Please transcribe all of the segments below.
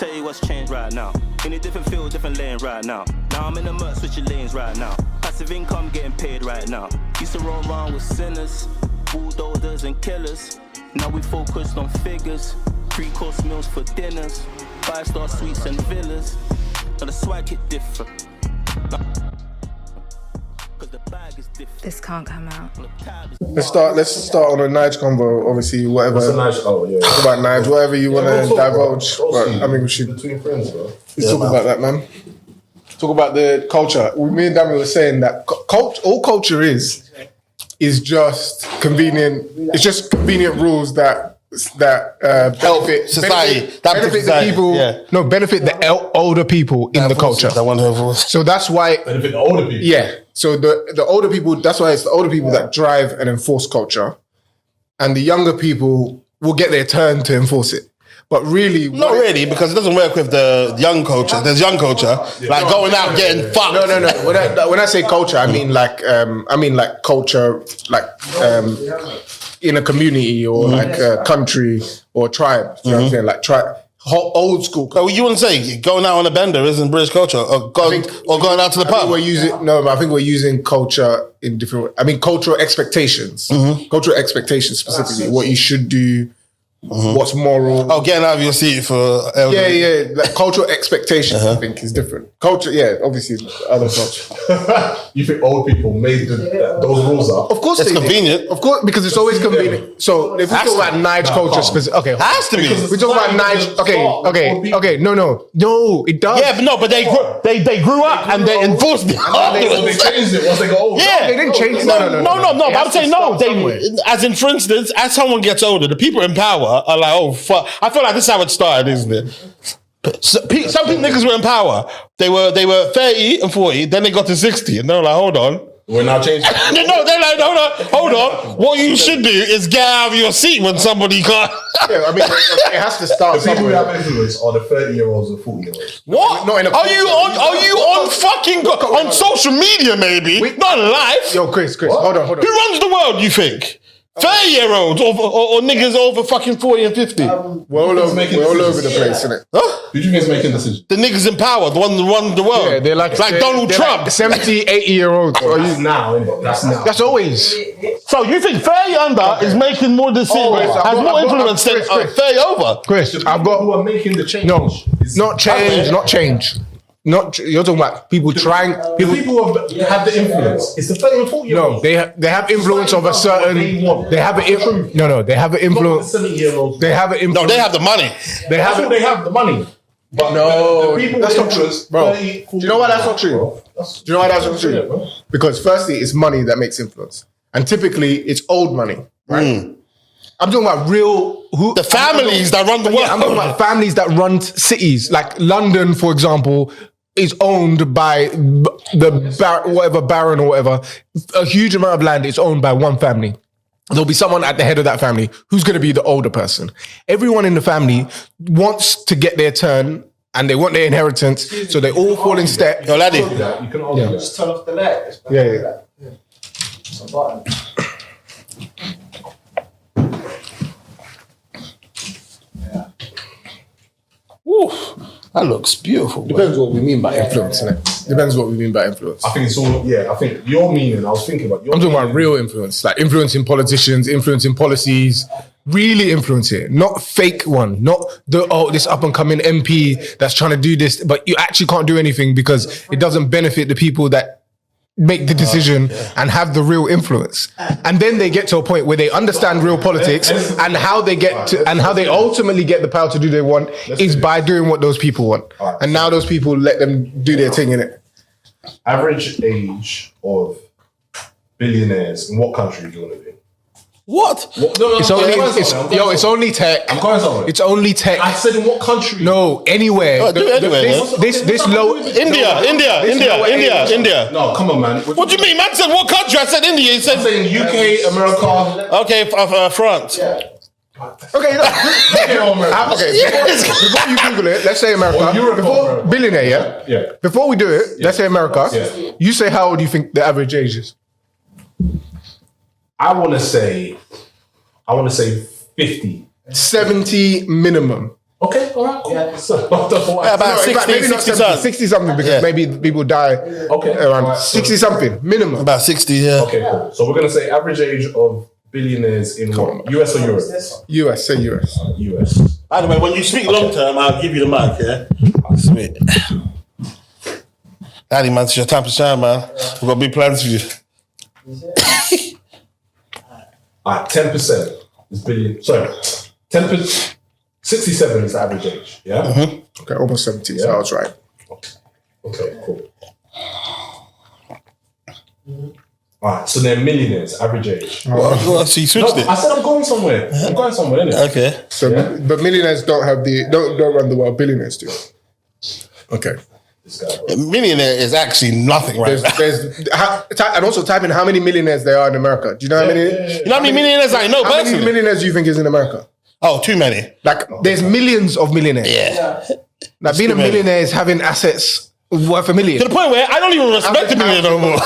tell you what's changed right now. In a different field, different lane right now. Now I'm in the murk, switching lanes right now. Passive income getting paid right now. Used to roll around with sinners, bulldozers and killers. Now we focused on figures, 3-course meals for dinners, 5-star suites and villas. Now the swag hit different. This can't come out. Let's start on a Nige convo. Obviously, whatever. What's a Nige? Oh yeah. Talk about Nige, whatever you want to divulge. But, I mean, we should between friends, bro. let's talk about that, man. Talk about the culture. Me and Dami were saying that all culture is just convenient. It's just convenient rules that benefit society, benefit the people. Yeah. No, benefit the older people in the culture. So that's why benefit the older people. Yeah. So the older people. That's why it's the older people that drive and enforce culture, and the younger people will get their turn to enforce it. But really, not really, because it doesn't work with the young culture. There's young culture, like going out getting fucked. No. When I say culture, I mean like culture, like in a community or like a country or tribe. You know what I'm saying? Like tribe, old school. So you wouldn't say going out on a bender isn't British culture, or going out to the pub? I think we're using culture in different. I mean, cultural expectations. Cultural expectations specifically, what you should do. What's moral? Oh, getting out of your seat for elderly. Yeah. Like cultural expectations, I think, is different. Culture, obviously, other culture. You think old people made those rules up? Of course, it's convenient. Of course, because it's always convenient. So if we talk about Nige culture, okay, has to be. We talk about Nige. Okay. No, it does. Yeah, but they grew up and they enforced it. They changed it once they got older. Yeah, they didn't change it. No. But I'm saying no. As in, for instance, as someone gets older, the people in power are like, oh fuck. I feel like this is how it started, isn't it? Some niggas were in power. They were 30 and 40, then they got to 60, and they were like, hold on. We're now changing. No, they're like, hold on. What you should do is get out of your seat when somebody can't. Yeah, I mean, it has to start the people who somewhere. have influence are the 30-year-olds or 40-year-olds. What? Are you on fucking on social media? Maybe not live. Yo, Chris, hold on. Who runs the world? You think? 30-year-olds or niggas over fucking 40 and 50. We're all over the place, innit? Huh? Who do you think is making decisions? The niggas in power, the ones that run the world. Yeah, they're like Donald Trump. Like 70, 80-year-olds. That's now, innit? That's now. That's always. So you think 30 under is making more decisions, has more influence than 30 over? Chris, I've got who are making the change. No, not change. You're talking about people trying. People who have the influence. It's the 30 and 40. No, they have influence of a certain. They have an influence. No, they have an influence. They have an influence. No, they have the money. They have the money. But no, the people that's not true, bro. 30, Do you know why that's not true? Do you know why that's not true? Because firstly, it's money that makes influence, and typically it's old money, right? I'm talking about the families that run the world. I'm talking about families that run cities, like London, for example, is owned by whatever baron or whatever. A huge amount of land is owned by one family. There'll be someone at the head of that family who's going to be the older person. Everyone in the family wants to get their turn and they want their inheritance, so they all fall in step. Yo, Ladi. You can argue that. Just turn off the light. Yeah. It's a button. Woo, that looks beautiful. Depends what we mean by influence, innit? Depends what we mean by influence. I think it's all, I think your meaning, I was thinking about your I'm talking about real influence, like influencing politicians, influencing policies, really influence it, not fake one, not this up and coming MP that's trying to do this, but you actually can't do anything because it doesn't benefit the people that make the decision and have the real influence. And then they get to a point where they understand real politics and how they get to, and how they ultimately get the power to do what they want is by doing what those people want. And now those people let them do their thing in it. Average age of billionaires in what country do you want to be? What? No, it's only tech. I'm going somewhere. It's only tech. I said in what country? No, anywhere. Do it anywhere, This low. India. No, come on, man. What do you mean? Man said what country? I said India. He said I'm saying UK, America. Okay, France. Okay, before you Google it, let's say America. Before billionaire, Yeah. Before we do it, let's say America. Yeah. You say how old do you think the average age is? I want to say 50. 70 minimum. Okay, all right. Yeah. So, About 60, maybe not 60 something. 60 something because Yeah. maybe people die around alright, so- 60 something minimum. About 60, yeah. Okay, cool. So we're gonna say average age of billionaires in what? US or Europe? US, say US. US. By the way, when you speak long term, I'll give you the mic, yeah? Sweet. Daddy, man, it's your time to shine, man. We've got big plans for you. Alright, 10% is billion. Sorry, 10%. 67 is the average age. Yeah. Okay, almost 70. So I was right. Okay, cool. Alright, so they're millionaires, average age. Well, so you switched No, it. I said I'm going somewhere. I'm going somewhere, innit? Okay. So, but millionaires don't have don't run the world. Billionaires do. Okay. This guy, bro. A millionaire is actually nothing right now. And also type in how many millionaires there are in America. Do you know how many? You know how many millionaires I know How many personally? millionaires do you think is in America? Oh, too many. Like, there's millions of millionaires. Yeah. Like, being a too many. millionaire is having assets worth $1 million. To the point where I don't even respect a millionaire no more.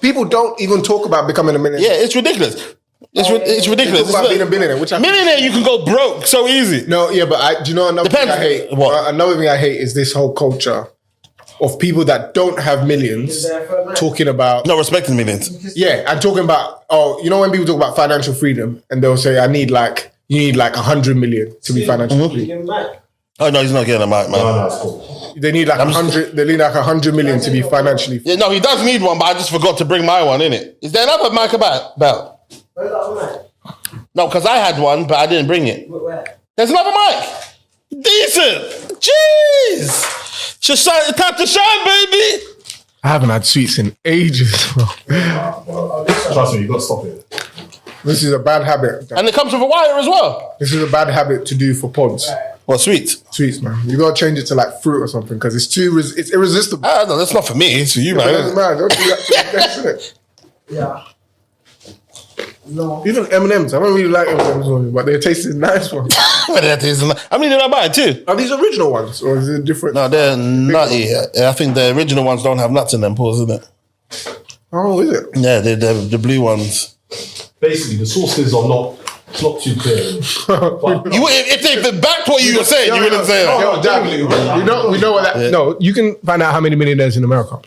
People don't even talk about becoming a millionaire. Yeah, it's ridiculous. It's ridiculous. Talk about being a billionaire, which I millionaire, you can go broke so easy. No, yeah, but do you know another thing Depends. I hate? What? Another thing I hate is this whole culture of people that don't have millions talking about Not respecting millions. yeah, and talking about you know when people talk about financial freedom and they'll say you need like 100 million to be financially free. Give him back. Oh no, he's not getting a mic, man. No, it's cool. They need like 100. They need like 100 million to be financially free. Yeah, no, he does need one, but I just forgot to bring my one, innit? Is there another mic about? Where's that one? No, because I had one, but I didn't bring it. Where? There's another mic. Decent. Jeez. Just time to shine, baby. I haven't had sweets in ages, bro. Trust me, you got to stop it. This is a bad habit. And it comes with a wire as well. This is a bad habit to do for pods. What, sweets? Sweets, man. You gotta change it to like fruit or something because it's too it's irresistible. No, that's not for me. It's for you, It doesn't man. matter. Don't do that to your guests, innit? Yeah. No. Even M&M's. I don't really like M&M's ones, but they're tasting nice ones. I mean, did I buy it too? Are these original ones or is it different? No, they're nutty. I think the original ones don't have nuts in them, pause, isn't it? Oh, is it? Yeah, they're the blue ones. Basically, the sources are not. It's not too clear. But, If they backed what you were saying, you wouldn't say that. Yo, Jack, we know what that. Yeah. No, you can find out how many millionaires in America.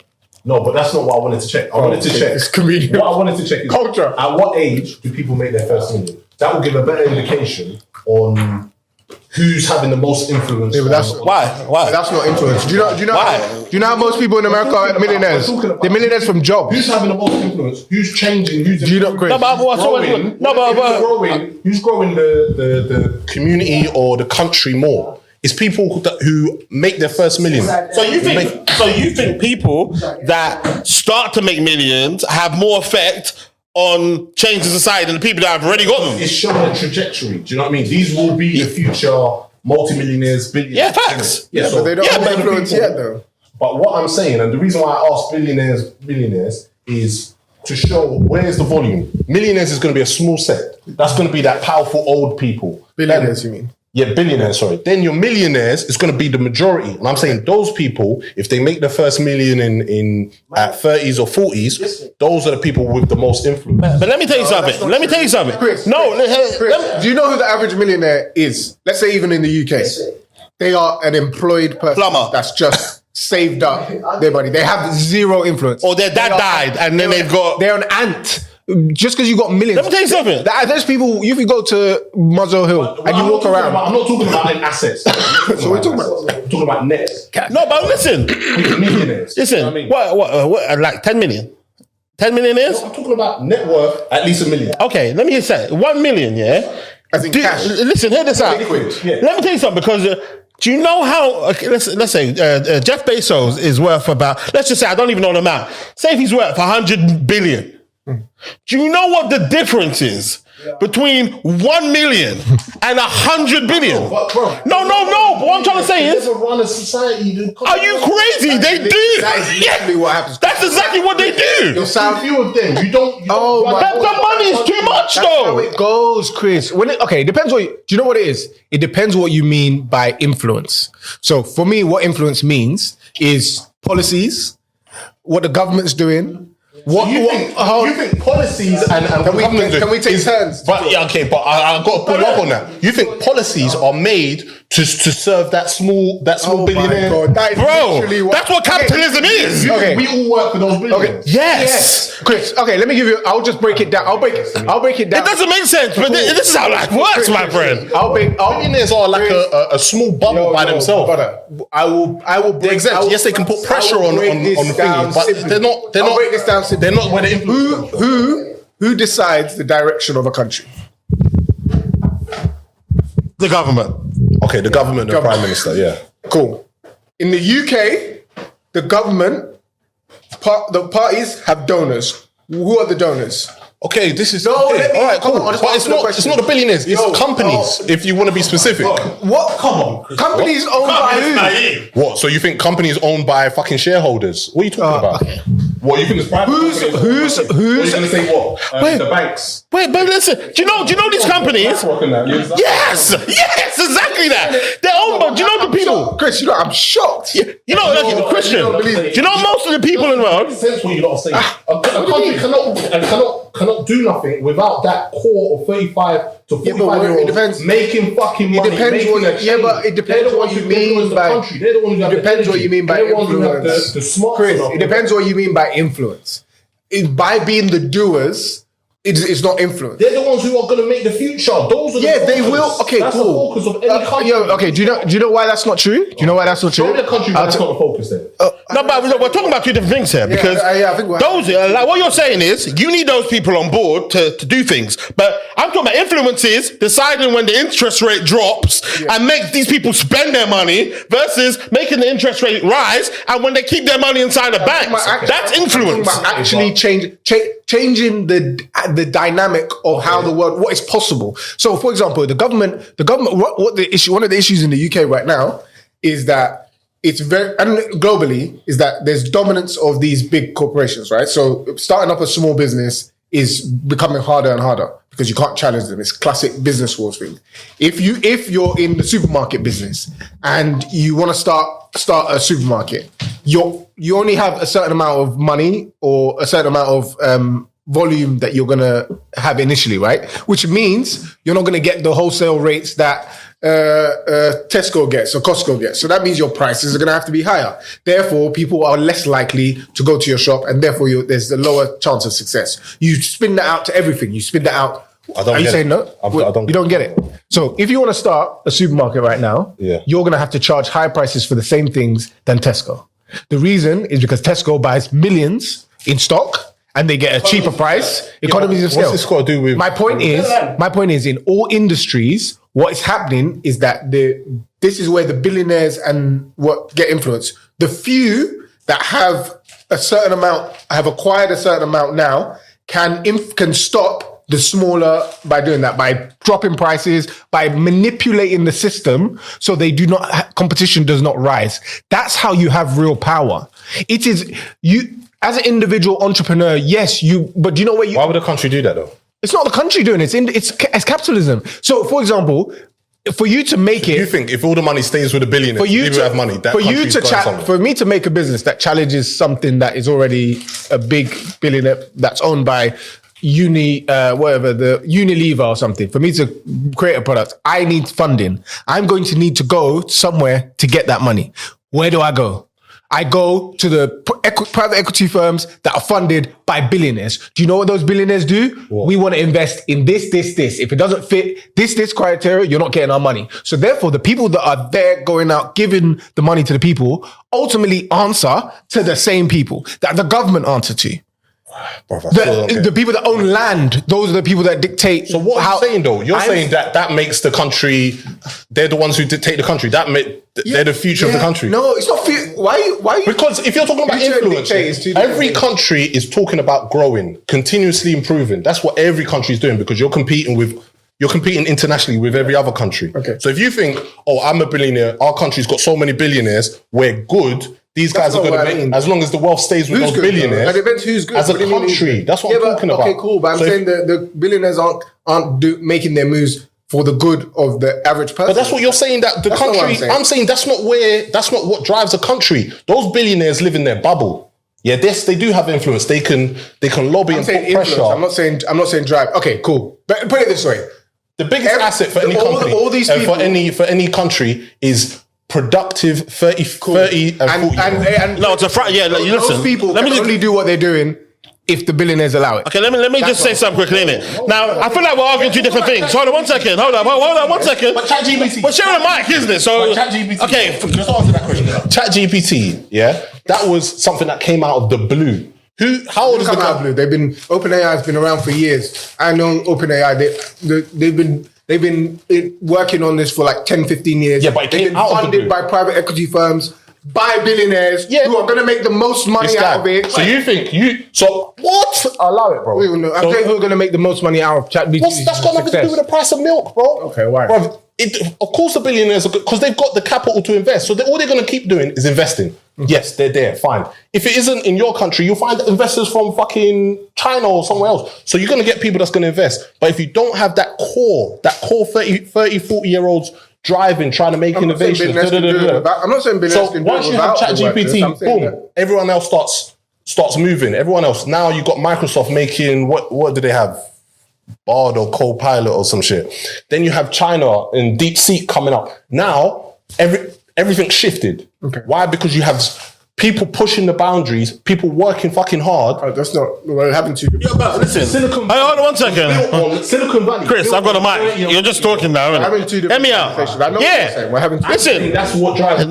no, but that's not what I wanted to check. I wanted to check. It's convenient. What I wanted to check is Culture. At what age do people make their first million? That will give a better indication on who's having the most influence. Yeah, but that's Why? That's not influence. Do you know? Why? Do you know how most people in America are millionaires? They're millionaires from jobs. Who's having the most influence? Who's changing? Who's Do you not, Chris? No, but what's growing? Who's growing the community or the country more? It's people who make their first million. So you think people that start to make millions have more effect on changing society than the people that have already got them? It's showing a trajectory. Do you know what I mean? These will be the future multimillionaires, billionaires. Yeah, facts. Yeah, But they don't have those are the influence people. yet, though. But what I'm saying, and the reason why I asked millionaires is to show where's the volume. Millionaires is going to be a small set. That's going to be that powerful old people. Billionaires, you mean? Yeah, billionaires, sorry. Then your millionaires is going to be the majority. And I'm saying those people, if they make the first million in at 30s or 40s, those are the people with the most influence. But let me tell you something. Let me tell you something. Chris, do do you know who the average millionaire is? Let's say even in the UK. They are an employed person Plumber. that's just saved up their money. They have zero influence. Or their dad died and then they've got... They're an ant. Just because you got millions. Let me tell you something. There's people, if you go to Muswell Hill and you walk around. I'm not talking about assets. So we're talking about- I'm talking about net. No, but listen. Millionaires. Listen. You know what I mean? What, like 10 million? 10 millionaires? I'm talking about net worth, at least $1 million. Okay, let me just say, 1 million, yeah? As in cash. Listen, hear this out. Liquid, yeah. Let me tell you something, because do you know how, okay, let's say Jeff Bezos is worth about, let's just say, I don't even know the amount. Say if he's worth 100 billion. Do you know what the difference is between 1 million and 100 billion? No. But what I'm trying to say is, run a society. are you crazy? They do. That is literally what happens. That's exactly what they do. Your sound. few of them. You don't. Oh my But the money is too much, That's how though. it goes, Chris. It depends what do you know what it is? It depends what you mean by influence. So for me, what influence means is policies, what the government's doing, You think policies and can we take turns? But yeah, okay, but I got to pull up on that. You think policies are made to serve that small billionaire? God, that is literally That's what capitalism is. Okay. We all work for those billionaires. Okay. Yes. Chris, okay, let me give you, I'll just break it down. I'll break it down. It doesn't make sense, but this is how life works, my friend. Billionaires are like a small bubble by themselves. Brother, I will break Exactly. Yes, they can put pressure on the thingy, but they're not. I'll break this down simply. They're not where they influence. Who decides the direction of a country? The government. Okay, the government, the prime minister. Yeah, cool. In the UK, the government, the parties have donors. Who are the donors? Okay, this is all right. Cool. But it's not the billionaires. It's companies. If you want to be specific. What? Come on. Companies owned by who? What? So you think companies owned by fucking shareholders? What are you talking about? Okay. What you think is private? Who's? What are you going to say? What? The banks. Wait, but listen. Do you know these companies? Yes, exactly that. They're owned by. Do you know the people? Chris, I'm shocked. You know, Christian. Do you know most of the people in the world? Sense what you're not saying. A country cannot do nothing without that core of 35 to 45-year-olds making fucking money. But it depends what you mean by. It depends what you mean by influence. Chris, it depends what you mean by influence. By being the doers, it's not influence. They're the ones who are going to make the future. Those are they will. Okay, that's cool. The focus of any country. Okay, do you know why that's not true? Do you know why that's not true? Show me a country where that's not the focus then. No, but we're talking about two different things here because I think those, like what you're saying is you need those people on board to do things. But I'm talking about influences deciding when the interest rate drops and make these people spend their money versus making the interest rate rise and when they keep their money inside the banks. That's influence. Actually changing the dynamic of how the world, what is possible. So, for example, the government. One of the issues in the UK right now is that it's and globally is that there's dominance of these big corporations, right? So, starting up a small business is becoming harder and harder because you can't challenge them. It's classic business wars thing. If you're in the supermarket business and you want to start a supermarket, you only have a certain amount of money or a certain amount of volume that you're going to have initially, right? Which means you're not going to get the wholesale rates that Tesco gets or Costco gets. So that means your prices are going to have to be higher. Therefore, people are less likely to go to your shop and therefore there's a lower chance of success. You spin that out to everything. You spin that out. Are you saying no? You don't get it. So if you want to start a supermarket right now, you're going to have to charge high prices for the same things than Tesco. The reason is because Tesco buys millions in stock and they get a cheaper price. Economies of scale. What's this got to do with? My point is, in all industries, what is happening is that this is where the billionaires and what get influence. The few that have acquired a certain amount now can stop the smaller by doing that, by dropping prices, by manipulating the system so competition does not rise. That's how you have real power. It is you as an individual entrepreneur. Yes, but do you know where you? Why would a country do that though? It's not the country doing it. It's capitalism. So, for example, for you to make it, you think if all the money stays with the billionaires, people have money. For me to make a business that challenges something that is already a big billionaire that's owned by Unilever or something, for me to create a product, I need funding. I'm going to need to go somewhere to get that money. Where do I go? I go to the private equity firms that are funded by billionaires. Do you know what those billionaires do? What? We want to invest in this. If it doesn't fit this criteria, you're not getting our money. So therefore, the people that are there going out, giving the money to the people, ultimately answer to the same people that the government answer to. The people that own land, those are the people that dictate. So what are you saying though? You're saying that makes the country, they're the ones who dictate the country. They're the future of the country. No, it's not. Why? Because if you're talking about influence, every country is talking about growing, continuously improving. That's what every country is doing because you're competing internationally with every other country. Okay. So if you think, I'm a billionaire, our country's got so many billionaires, we're good. These guys are going to make, as long as the wealth stays with those billionaires. It depends who's good. As a country, that's what I'm talking about. Okay, cool. But I'm saying the billionaires aren't making their moves for the good of the average person. But that's what you're saying, that the country, I'm saying that's not what drives a country. Those billionaires live in their bubble. Yeah, they do have influence. They can lobby and put pressure. I'm not saying drive. Okay, cool. But put it this way: the biggest asset for any company, all these people, for any country is productive 30 and 40 years. No, it's a yeah. Listen, most people can only do what they're doing if the billionaires allow it. Okay, let me just say something quickly, innit? Now, I feel like we're arguing two different things. Hold on one second. Hold on one second. But ChatGPT. We're sharing a mic, isn't it? So, ChatGPT. okay. Just answer that question. ChatGPT, yeah? That was something that came out of the blue. How old is the guy? Blue. OpenAI has been around for years. I know OpenAI, they've been working on this for like 10, 15 years. Yeah, but they've been funded by private equity firms, by billionaires who are going to make the most money out of it. So you think what? Allow it, bro. I'm saying who are going to make the most money out of ChatGPT. That's got nothing to do with the price of milk, bro. Okay, why? Bro, of course the billionaires are good because they've got the capital to invest. So all they're going to keep doing is investing. Mm-hmm. Yes, they're there, fine. If it isn't in your country, you'll find investors from fucking China or somewhere else. So you're going to get people that's going to invest. But if you don't have that core 30, 40-year-olds driving, trying to make innovations. I'm not saying billionaires can do it. So once you have ChatGPT, boom, everyone else starts moving. Everyone else. Now you got Microsoft making, what do they have? Bard or Copilot or some shit. Then you have China and DeepSeek coming up. Now, everything's shifted. Okay. Why? Because you have people pushing the boundaries, people working fucking hard. Oh, that's not what happened to you. Yeah, but listen, Silicon Valley. Hold on 1 second. Silicon Valley. Chris, I've got a mic. You're just talking now, innit? Hear me out. Yeah. Listen, that's what drives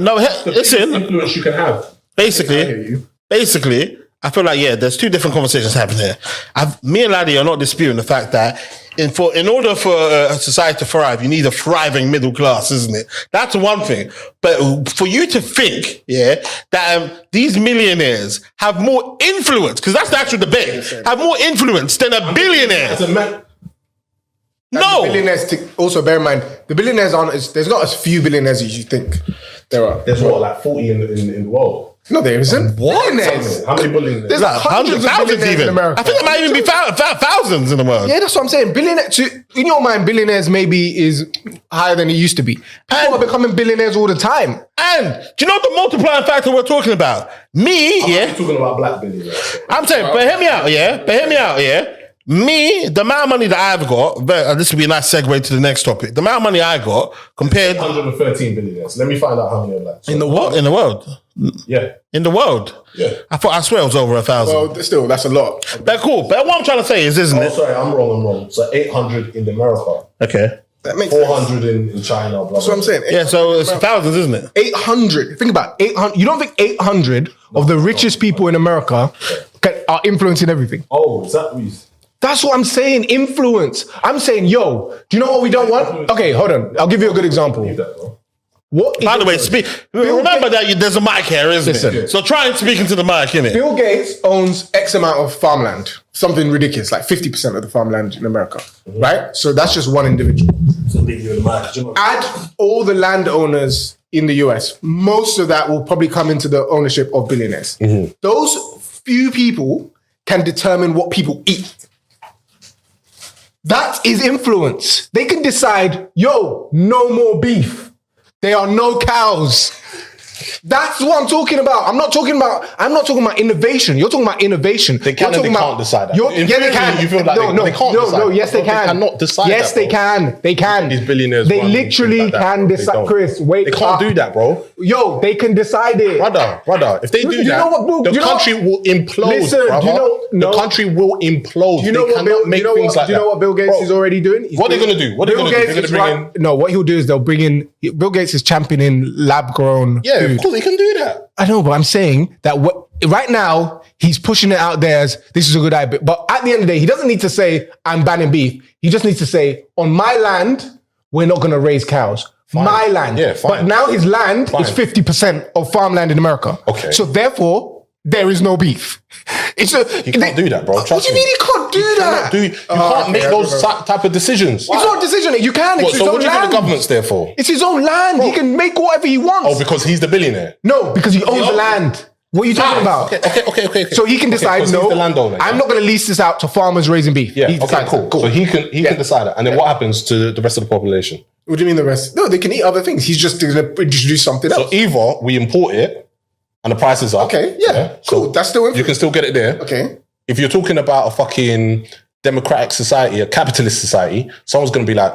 listen. Influence you can have. Basically, I feel like, there's two different conversations happening here. Me and Ladi are not disputing the fact that in order for a society to thrive, you need a thriving middle class, isn't it? That's one thing. But for you to think, that these millionaires have more influence, because that's the actual debate, have more influence than a billionaire. No. Billionaires, also bear in mind, the billionaires there's not as few billionaires as you think there are. There's like 40 in the world. No, there isn't. What? How many billionaires? There's like hundreds of billionaires even. in America. I think there might even be thousands in the world. Yeah, that's what I'm saying. Billionaires, in your mind, billionaires maybe is higher than it used to be. People are becoming billionaires all the time. And do you know the multiplying factor we're talking about? I'm talking about black billionaires. I'm saying, but hear me out, Me, the amount of money that I've got, this would be a nice segue to the next topic. The amount of money I got compared 113 billionaires. Let me find out how many are black. In the world? In the world? Yeah. In the world? Yeah. I swear it was over 1,000. Well, still, that's a lot. But cool. But what I'm trying to say is, isn't it? Sorry, I'm wrong. So 800 in America. Okay. That makes 400 in China. Blah, That's what I'm saying. Yeah, so it's thousands, isn't it? 800. Think about 800. You don't think 800 of the richest people in America are influencing everything? Oh, is that what That's what I'm saying. Influence. I'm saying, do you know what we don't want? Okay, hold on. I'll give you a good example. What? By the way, remember that there's a mic here, isn't it? So try and speak into the mic, innit? Bill Gates owns X amount of farmland. Something ridiculous, like 50% of the farmland in America, right? So that's just one individual. Add all the landowners in the US. Most of that will probably come into the ownership of billionaires. Mm-hmm. Those few people can determine what people eat. That is influence. They can decide, no more beef. There are no cows. That's what I'm talking about. I'm not talking about innovation. You're talking about innovation. They can and they can't decide that. Yeah, they can. You feel like they can't decide. No, yes, they can. They cannot decide yes, that, they can. They can. These billionaires. They literally can decide. Chris, wait. They can't do that, bro. They can decide it. Brother. If they do that, the country will implode, listen, the country will implode. Do you know what you know what Bill Gates is already doing? What are they going to do? What are they going to do? They're going to bring in... No, what he'll do is they'll bring in... Bill Gates is championing lab-grown food. Of course, he can do that. I know, but I'm saying that right now, he's pushing it out there as this is a good idea. But at the end of the day, he doesn't need to say, I'm banning beef. He just needs to say, on my land, we're not going to raise cows. Fine. My land. Yeah, fine. But now his land is 50% of farmland in America. Okay. So therefore, there is no beef. He can't do that, bro. What do you mean he can't do that? You can't make those type of decisions. It's not a decision. You can. It's his own what do you land. think the government's there for? It's his own land. Bro. He can make whatever he wants. Oh, because he's the billionaire? No, because he owns the land. What are you talking about? Okay. So he can decide, he's the landowner, I'm not going to lease this out to farmers raising beef. Yeah, cool. So he can decide that. And then what happens to the rest of the population? What do you mean the rest? No, they can eat other things. He's just going to introduce something else. So either we import it and the prices are. Okay, yeah, cool. So that's still you can still get it there. Okay. If you're talking about a fucking democratic society, a capitalist society, someone's going to be like,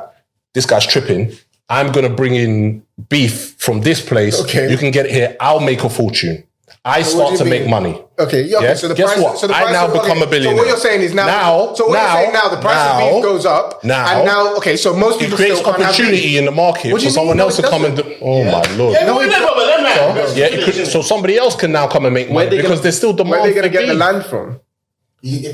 this guy's tripping. I'm going to bring in beef from this place. Okay. You can get it here. I'll make a fortune. I start to make money. Okay, yeah. Yeah? So the Guess price, what? So the I price now of, become a billionaire. So what you're saying is now. So what you're saying now, the price of beef goes up. Now, okay. So most it people creates still can't have opportunity beef. in the market What do for you someone mean? else No, to it come and do. Oh my lord! So somebody else can now come and make money because there's still demand. Where are they going to for get the beef. land from?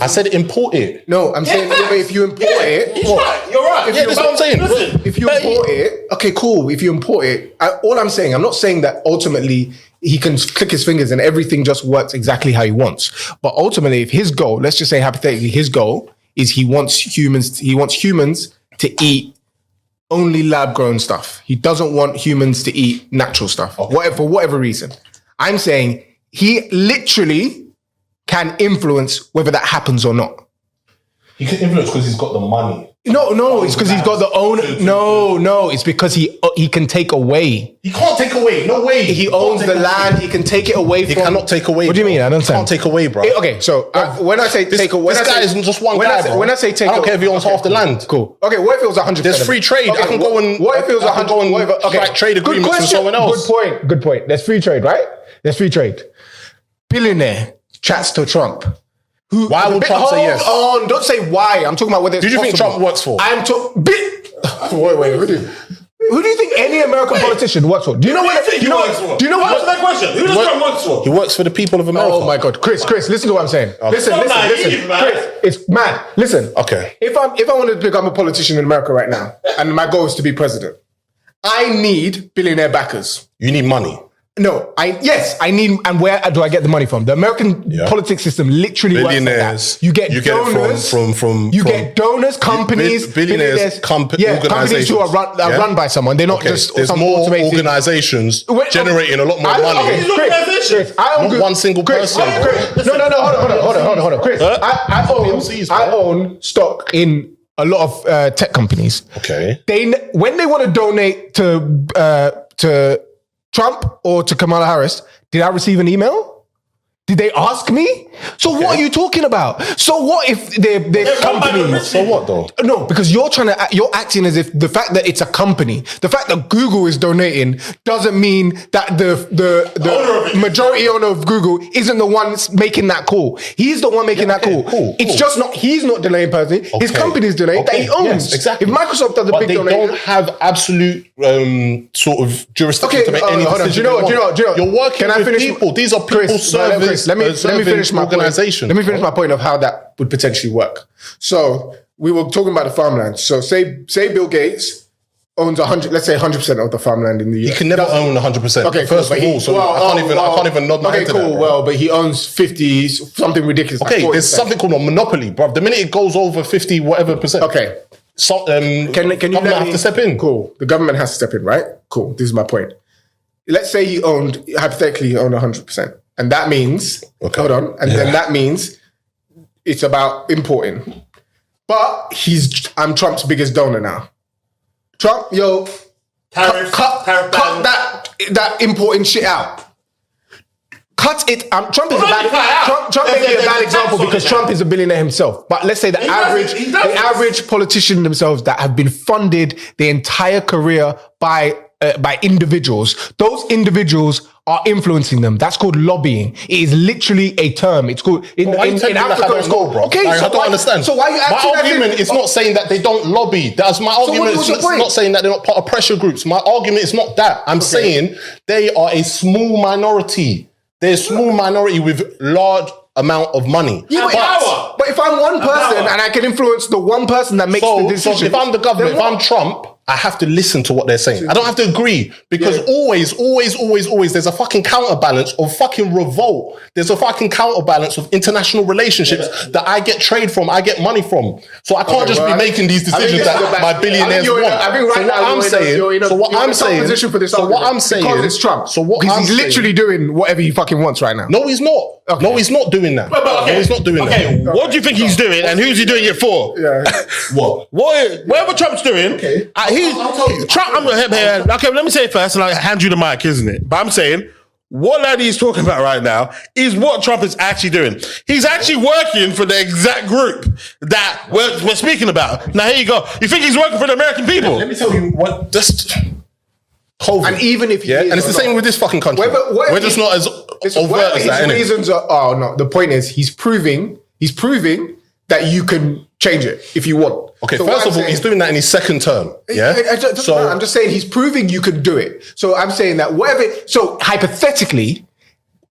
I said import it. No, I'm saying if you import it, He's right. You're right. Yeah, that's what I'm saying. Listen, if you import it, okay, cool. If you import it, all I'm saying, I'm not saying that ultimately he can click his fingers and everything just works exactly how he wants. But ultimately, if his goal, let's just say hypothetically, his goal is he wants humans to eat only lab-grown stuff. He doesn't want humans to eat natural stuff, for whatever reason. I'm saying he literally can influence whether that happens or not. He can influence because he's got the money. No, it's because he's got the own. No, it's because he can take away. He can't take away. No way. He owns the land. He can take it away from. He cannot take away. What do you mean? I don't understand. Can't take away, bro. Okay, so when I say take away, this guy isn't just one guy, bro. When I say take, I don't care if he owns half the land. Cool. Okay, what if it was 100%? There's free trade. I can go and what if it was 100? Okay, trade agreements with someone else. Good point. There's free trade, right? There's free trade. Billionaire chats to Trump. Why would Trump say yes? Don't say why. I'm talking about whether it's Who do you think possible. Trump works for? Wait. Who do you think any American politician works for? Do you know what? Answer that question. Who does Trump work for? He works for the people of America. Oh my God, Chris, listen to what I'm saying. Listen, man. Chris, it's mad. Listen, Okay. If I wanted to become a politician in America right now, and my goal is to be president, I need billionaire backers. You need money. No, I need, and where do I get the money from? The American politics system literally works like Billionaires. that. You get donors from get donors, companies, billionaires, companies who are run by someone. They're not just there's some more automated organizations generating a lot more money. Chris, Not one single person. No, hold on, Chris. I own stock in a lot of tech companies. Okay. When they want to donate to Trump or to Kamala Harris, did I receive an email? Did they ask me? So what are you talking about? So what if they're companies? So what though? No, because you're acting as if the fact that it's a company, the fact that Google is donating doesn't mean that the majority owner of Google isn't the one making that call. He's the one making that call. Cool. It's just not, he's not delaying personally. His company's delaying that he owns. Yes, exactly. If Microsoft does a big donation. They don't have absolute sort of jurisdiction to make any decision. Do you know what? You're working with people. These are people serving. Let me finish my organization. Point. Let me finish my point of how that would potentially work. So we were talking about the farmland. So say Bill Gates owns 100, let's say 100% of the farmland in the US. He can never own 100%. Okay, first of all, so I can't even nod my head to that. Okay, cool. But he owns 50, something ridiculous. Okay, like there's something called a monopoly, bro. The minute it goes over 50 whatever percent. Okay. So, can you government have to step in? Cool. The government has to step in, right? Cool. This is my point. Let's say hypothetically he owned 100%. And that means, hold on, then that means it's about importing. But I'm Trump's biggest donor now. Trump, cut that importing shit out. Cut it. Trump is Trump may be a bad example because Trump is a billionaire himself. But let's say the average politician themselves that have been funded their entire career by individuals. Those individuals are influencing them. That's called lobbying. It is literally a term. It's called in Africa. It's called, bro. Okay, I don't understand. So why are you acting? My argument is not saying that they don't lobby. That's my argument. It's not saying that they're not part of pressure groups. My argument is not that. I'm saying they are a small minority. They're a small minority with large amount of money. Yeah, but if I'm one person and I can influence the one person that makes the decision. So if I'm the government, if I'm Trump, I have to listen to what they're saying. I don't have to agree because always, there's a fucking counterbalance of fucking revolt. There's a fucking counterbalance of international relationships that I get trade from, I get money from. So I can't just be making these decisions that my billionaires want. I think right now so what I'm saying, because it's Trump. So what he's literally doing whatever he fucking wants right now. No, he's not. Okay. No, he's not doing that. No, he's not doing that. Okay, what do you think he's doing, and who's he doing it for? Yeah. Whatever Trump's doing, Trump. Okay, let me say it first, and I'll hand you the mic, isn't it? But I'm saying, what Ladi is talking about right now is what Trump is actually doing. He's actually working for the exact group that we're speaking about. Now, here you go. You think he's working for the American people? Let me tell you what, just COVID. And even if he is and it's the or same not. with this fucking country. We're just not as overt Whatever as that, his innit? reasons are, oh no, the point is he's proving that you can change it if you want. Okay, So first what of I'm all, saying- he's doing that in his second term. Yeah. I'm just saying he's proving you can do it. So I'm saying that so hypothetically,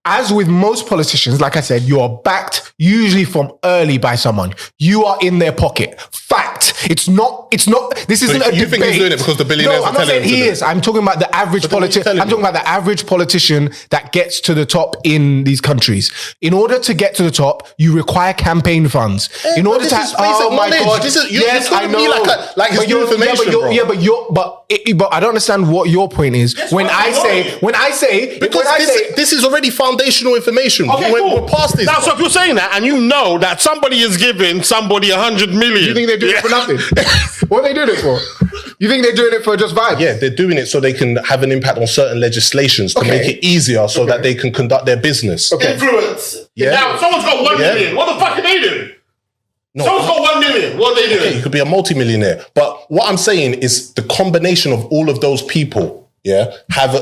as with most politicians, like I said, you are backed usually from early by someone. You are in their pocket. Fact. It's not, this isn't a debate. You think he's doing it because the billionaires No, are I'm not telling saying him to he do it? is. I'm talking about the average So then what are you politician. telling I'm talking me? about the average politician that gets to the top in these countries. In order to get to the top, you require campaign funds. In order this to, is basic oh my knowledge. God. This is- you're yes, calling I know. me like it's But new you're- information, bro. but I don't understand what your point is. When I say, Because this is already foundational information. Okay, cool. We're past this. Now, so if you're saying that and you know that somebody is giving somebody 100 million. you think they're doing it for nothing? What are they doing it for? You think they're doing it for just vibe? Yeah, they're doing it so they can have an impact on certain legislations to Okay. make it easier so that they can conduct their business. Influence. Yeah. Now, someone's got 1 Yeah. million. What the fuck are they doing? No. Someone's got 1 million. What are they doing? You could be a multimillionaire. But what I'm saying is the combination of all of those people, have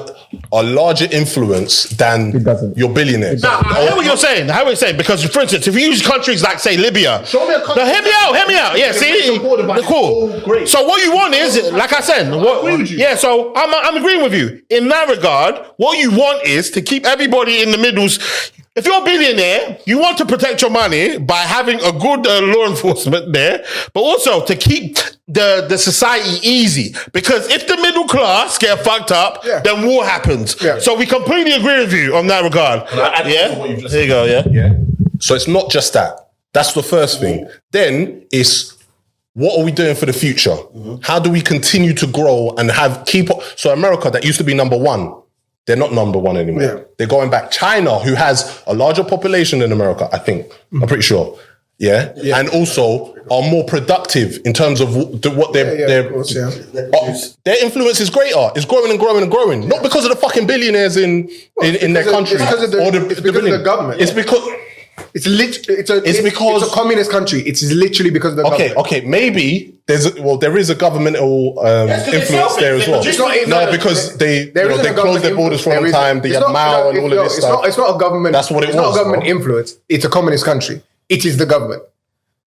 a larger influence than your billionaires. Now, I hear what you're saying. I hear what you're saying. Because, for instance, if you use countries like, say, Libya. Show me a country. Now, hear me out. Yeah, see? Cool. great. So what you want is, like I said, agree with you. yeah, so I'm agreeing with you. In that regard, what you want is to keep everybody in the middles. If you're a billionaire, you want to protect your money by having a good law enforcement there, but also to keep the society easy. Because if the middle class get fucked up, then war happens. Yeah. So we completely agree with you on that regard. Yeah? There you go, yeah? So it's not just that. That's the first thing. Then it's what are we doing for the future? How do we continue to grow and So America, that used to be number one, they're not number one anymore. Yeah. They're going back. China, who has a larger population than America, I think. I'm pretty sure. Yeah? And also are more productive in terms of what their of course, yeah. their influence is greater. It's growing and growing and growing. Not because of the fucking billionaires in their country. It's because of the government. It's because It's a communist country. It's literally because of the government. Okay, maybe there is a governmental influence there as well. Because they closed their borders for a long time. They had Mao and all of this stuff. It's not a government. That's what it was. It's not a government influence. It's a communist country. It is the government.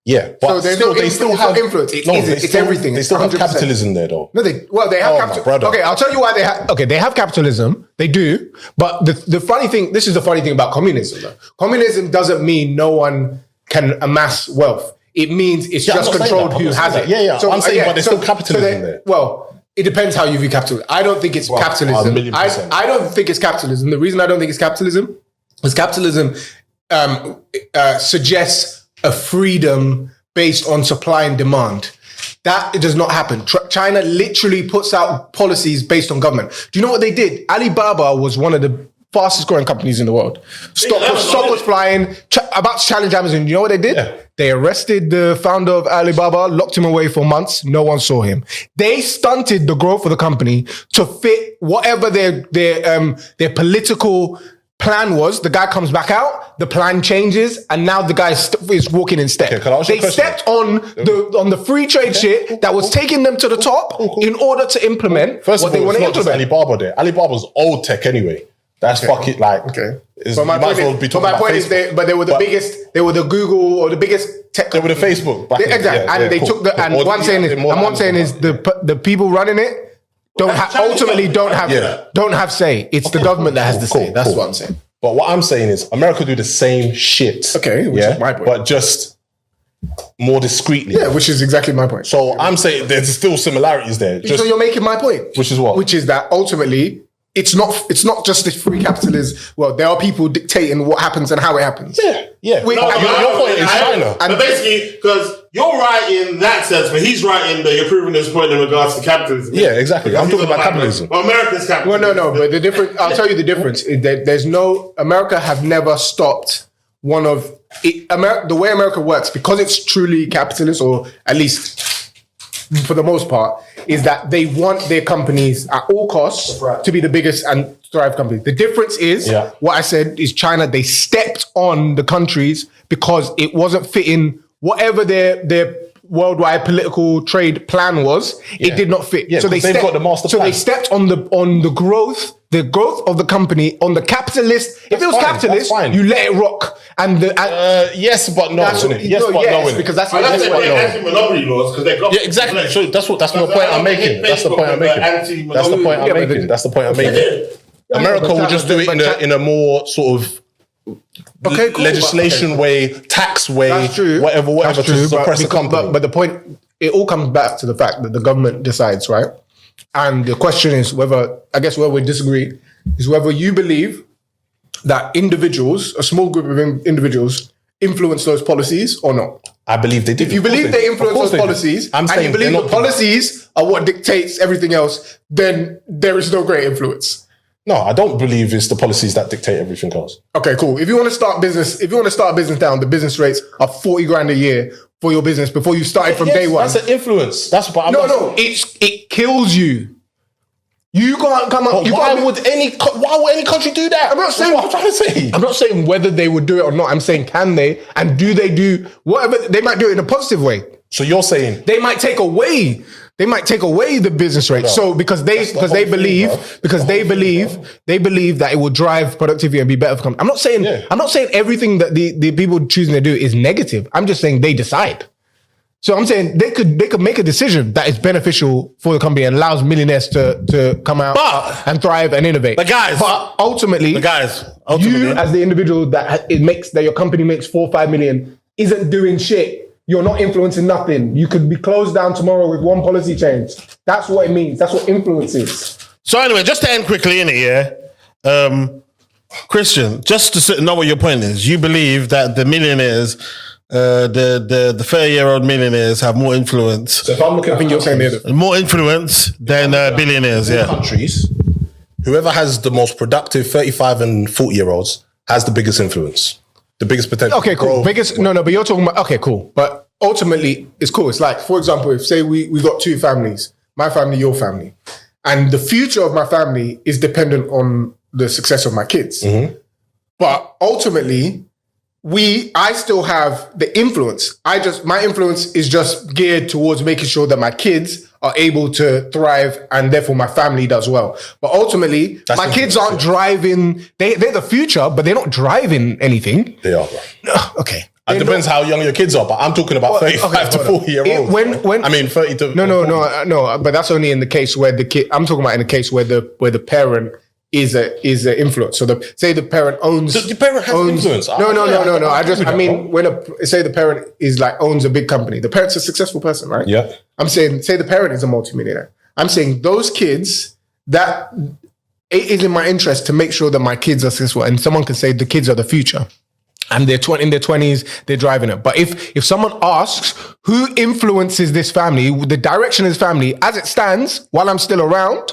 Yeah, but So there's they still have influence. It's everything. They still have capitalism there, though. No, they have capitalism. brother. Okay, I'll tell you why they have. Okay, they have capitalism. They do. But the funny thing, this is the funny thing about communism. Though. Communism doesn't mean no one can amass wealth. It means it's just controlled who has it. Yeah. So I'm saying, but there's still capitalism there. Well, it depends how you view capitalism. I don't think it's capitalism. 1,000,000%. I don't think it's capitalism. The reason I don't think it's capitalism is capitalism suggests a freedom based on supply and demand. That does not happen. China literally puts out policies based on government. Do you know what they did? Alibaba was one of the fastest growing companies in the world. Stock was flying, about to challenge Amazon. Do you know what they did? Yeah. They arrested the founder of Alibaba, locked him away for months. No one saw him. They stunted the growth of the company to fit whatever their political plan was. The guy comes back out, the plan changes, and now the guy is walking in step. Okay, can I ask you a They question? stepped on the free trade shit that was taking them to the top in order to implement First what of they all, want it's to not just implement. Alibaba there. Alibaba's old tech anyway. That's fucking like. Okay. You might as well be talking about Facebook. they were the biggest. They were the Google or the biggest tech. They were the Facebook. Back Exactly, they took the. And what I'm saying is, the people running it don't have say. It's the government that has the say. That's what I'm saying. But what I'm saying is, America do the same shit. Okay, which is my point. But just more discreetly. Yeah, which is exactly my point. So I'm saying there's still similarities there. So you're making my point. Which is what? Which is that ultimately it's not just this free capitalism. Well, there are people dictating what happens and how it happens. Yeah. Your point is China. But basically, because you're right in that sense, but he's right in that you're proving his point in regards to capitalism. Yeah, exactly. I'm talking about capitalism. Well, America's capitalism. Well, no. But the difference, I'll tell you the difference. There's no, America have never stopped one of, the way America works, because it's truly capitalist, or at least for the most part, is that they want their companies at all costs to be the biggest and thrive companies. The difference is, what I said is China, they stepped on the countries because it wasn't fitting whatever their worldwide political trade plan was. It did not fit. Yeah, so they've got the master plan. So they stepped on the growth of the company, on the capitalist. If it was capitalist, you let it rock. And yes, but no. Because that's anti-monopoly laws because they got exactly. So that's the point I'm making. That's the point I'm making. America will just do it in a more sort of legislation way, tax way, whatever to suppress a company. But the point, it all comes back to the fact that the government decides, right? And the question is whether we disagree is whether you believe that individuals, a small group of individuals, influence those policies or not. I believe they do. If you believe they influence those policies, and you believe the policies are what dictates everything else, then there is no great influence. No, I don't believe it's the policies that dictate everything else. Okay, cool. If you want to start a business down, the business rates are 40 grand a year for your business before you started from day one. That's an influence. That's what it kills you. You can't come up. Why would any country do that? I'm not saying what I'm trying to say. I'm not saying whether they would do it or not. I'm saying can they, and do they do whatever they might do it in a positive way. So you're saying they might take away the business rate. So because they believe that it will drive productivity and be better for companies. I'm not saying everything that the people choosing to do is negative. I'm just saying they decide. So I'm saying they could make a decision that is beneficial for the company and allows millionaires to come out and thrive and innovate. But ultimately, you as the individual that your company makes 4 or 5 million isn't doing shit. You're not influencing nothing. You could be closed down tomorrow with one policy change. That's what it means. That's what influence is. So anyway, just to end quickly in it, Christian, just to know what your point is, you believe that the millionaires, the 30-year-old millionaires have more influence. So if I'm looking, I think you're saying more influence than billionaires. In countries, whoever has the most productive 35 and 40-year-olds has the biggest influence. The biggest potential. Okay, cool. But you're talking about, okay, cool. But ultimately, it's cool. It's like, for example, if say we got two families, my family, your family, and the future of my family is dependent on the success of my kids. Mm-hmm. But ultimately, I still have the influence. My influence is just geared towards making sure that my kids are able to thrive and therefore my family does well. But ultimately, my kids aren't driving, they're the future, but they're not driving anything. They are, bro. Okay. It depends how young your kids are, but I'm talking about 35 to 40-year-olds. I mean, 30 to... No, but that's only in the case where I'm talking about in the case where the parent is an influence. So say the parent owns... So the parent has influence? No. Say the parent is owns a big company. The parent's a successful person, right? Yeah. I'm saying, say the parent is a multimillionaire. I'm saying those kids, that it is in my interest to make sure that my kids are successful. And someone can say the kids are the future. And they're in their 20s, they're driving it. But if someone asks who influences this family, the direction of this family, as it stands, while I'm still around,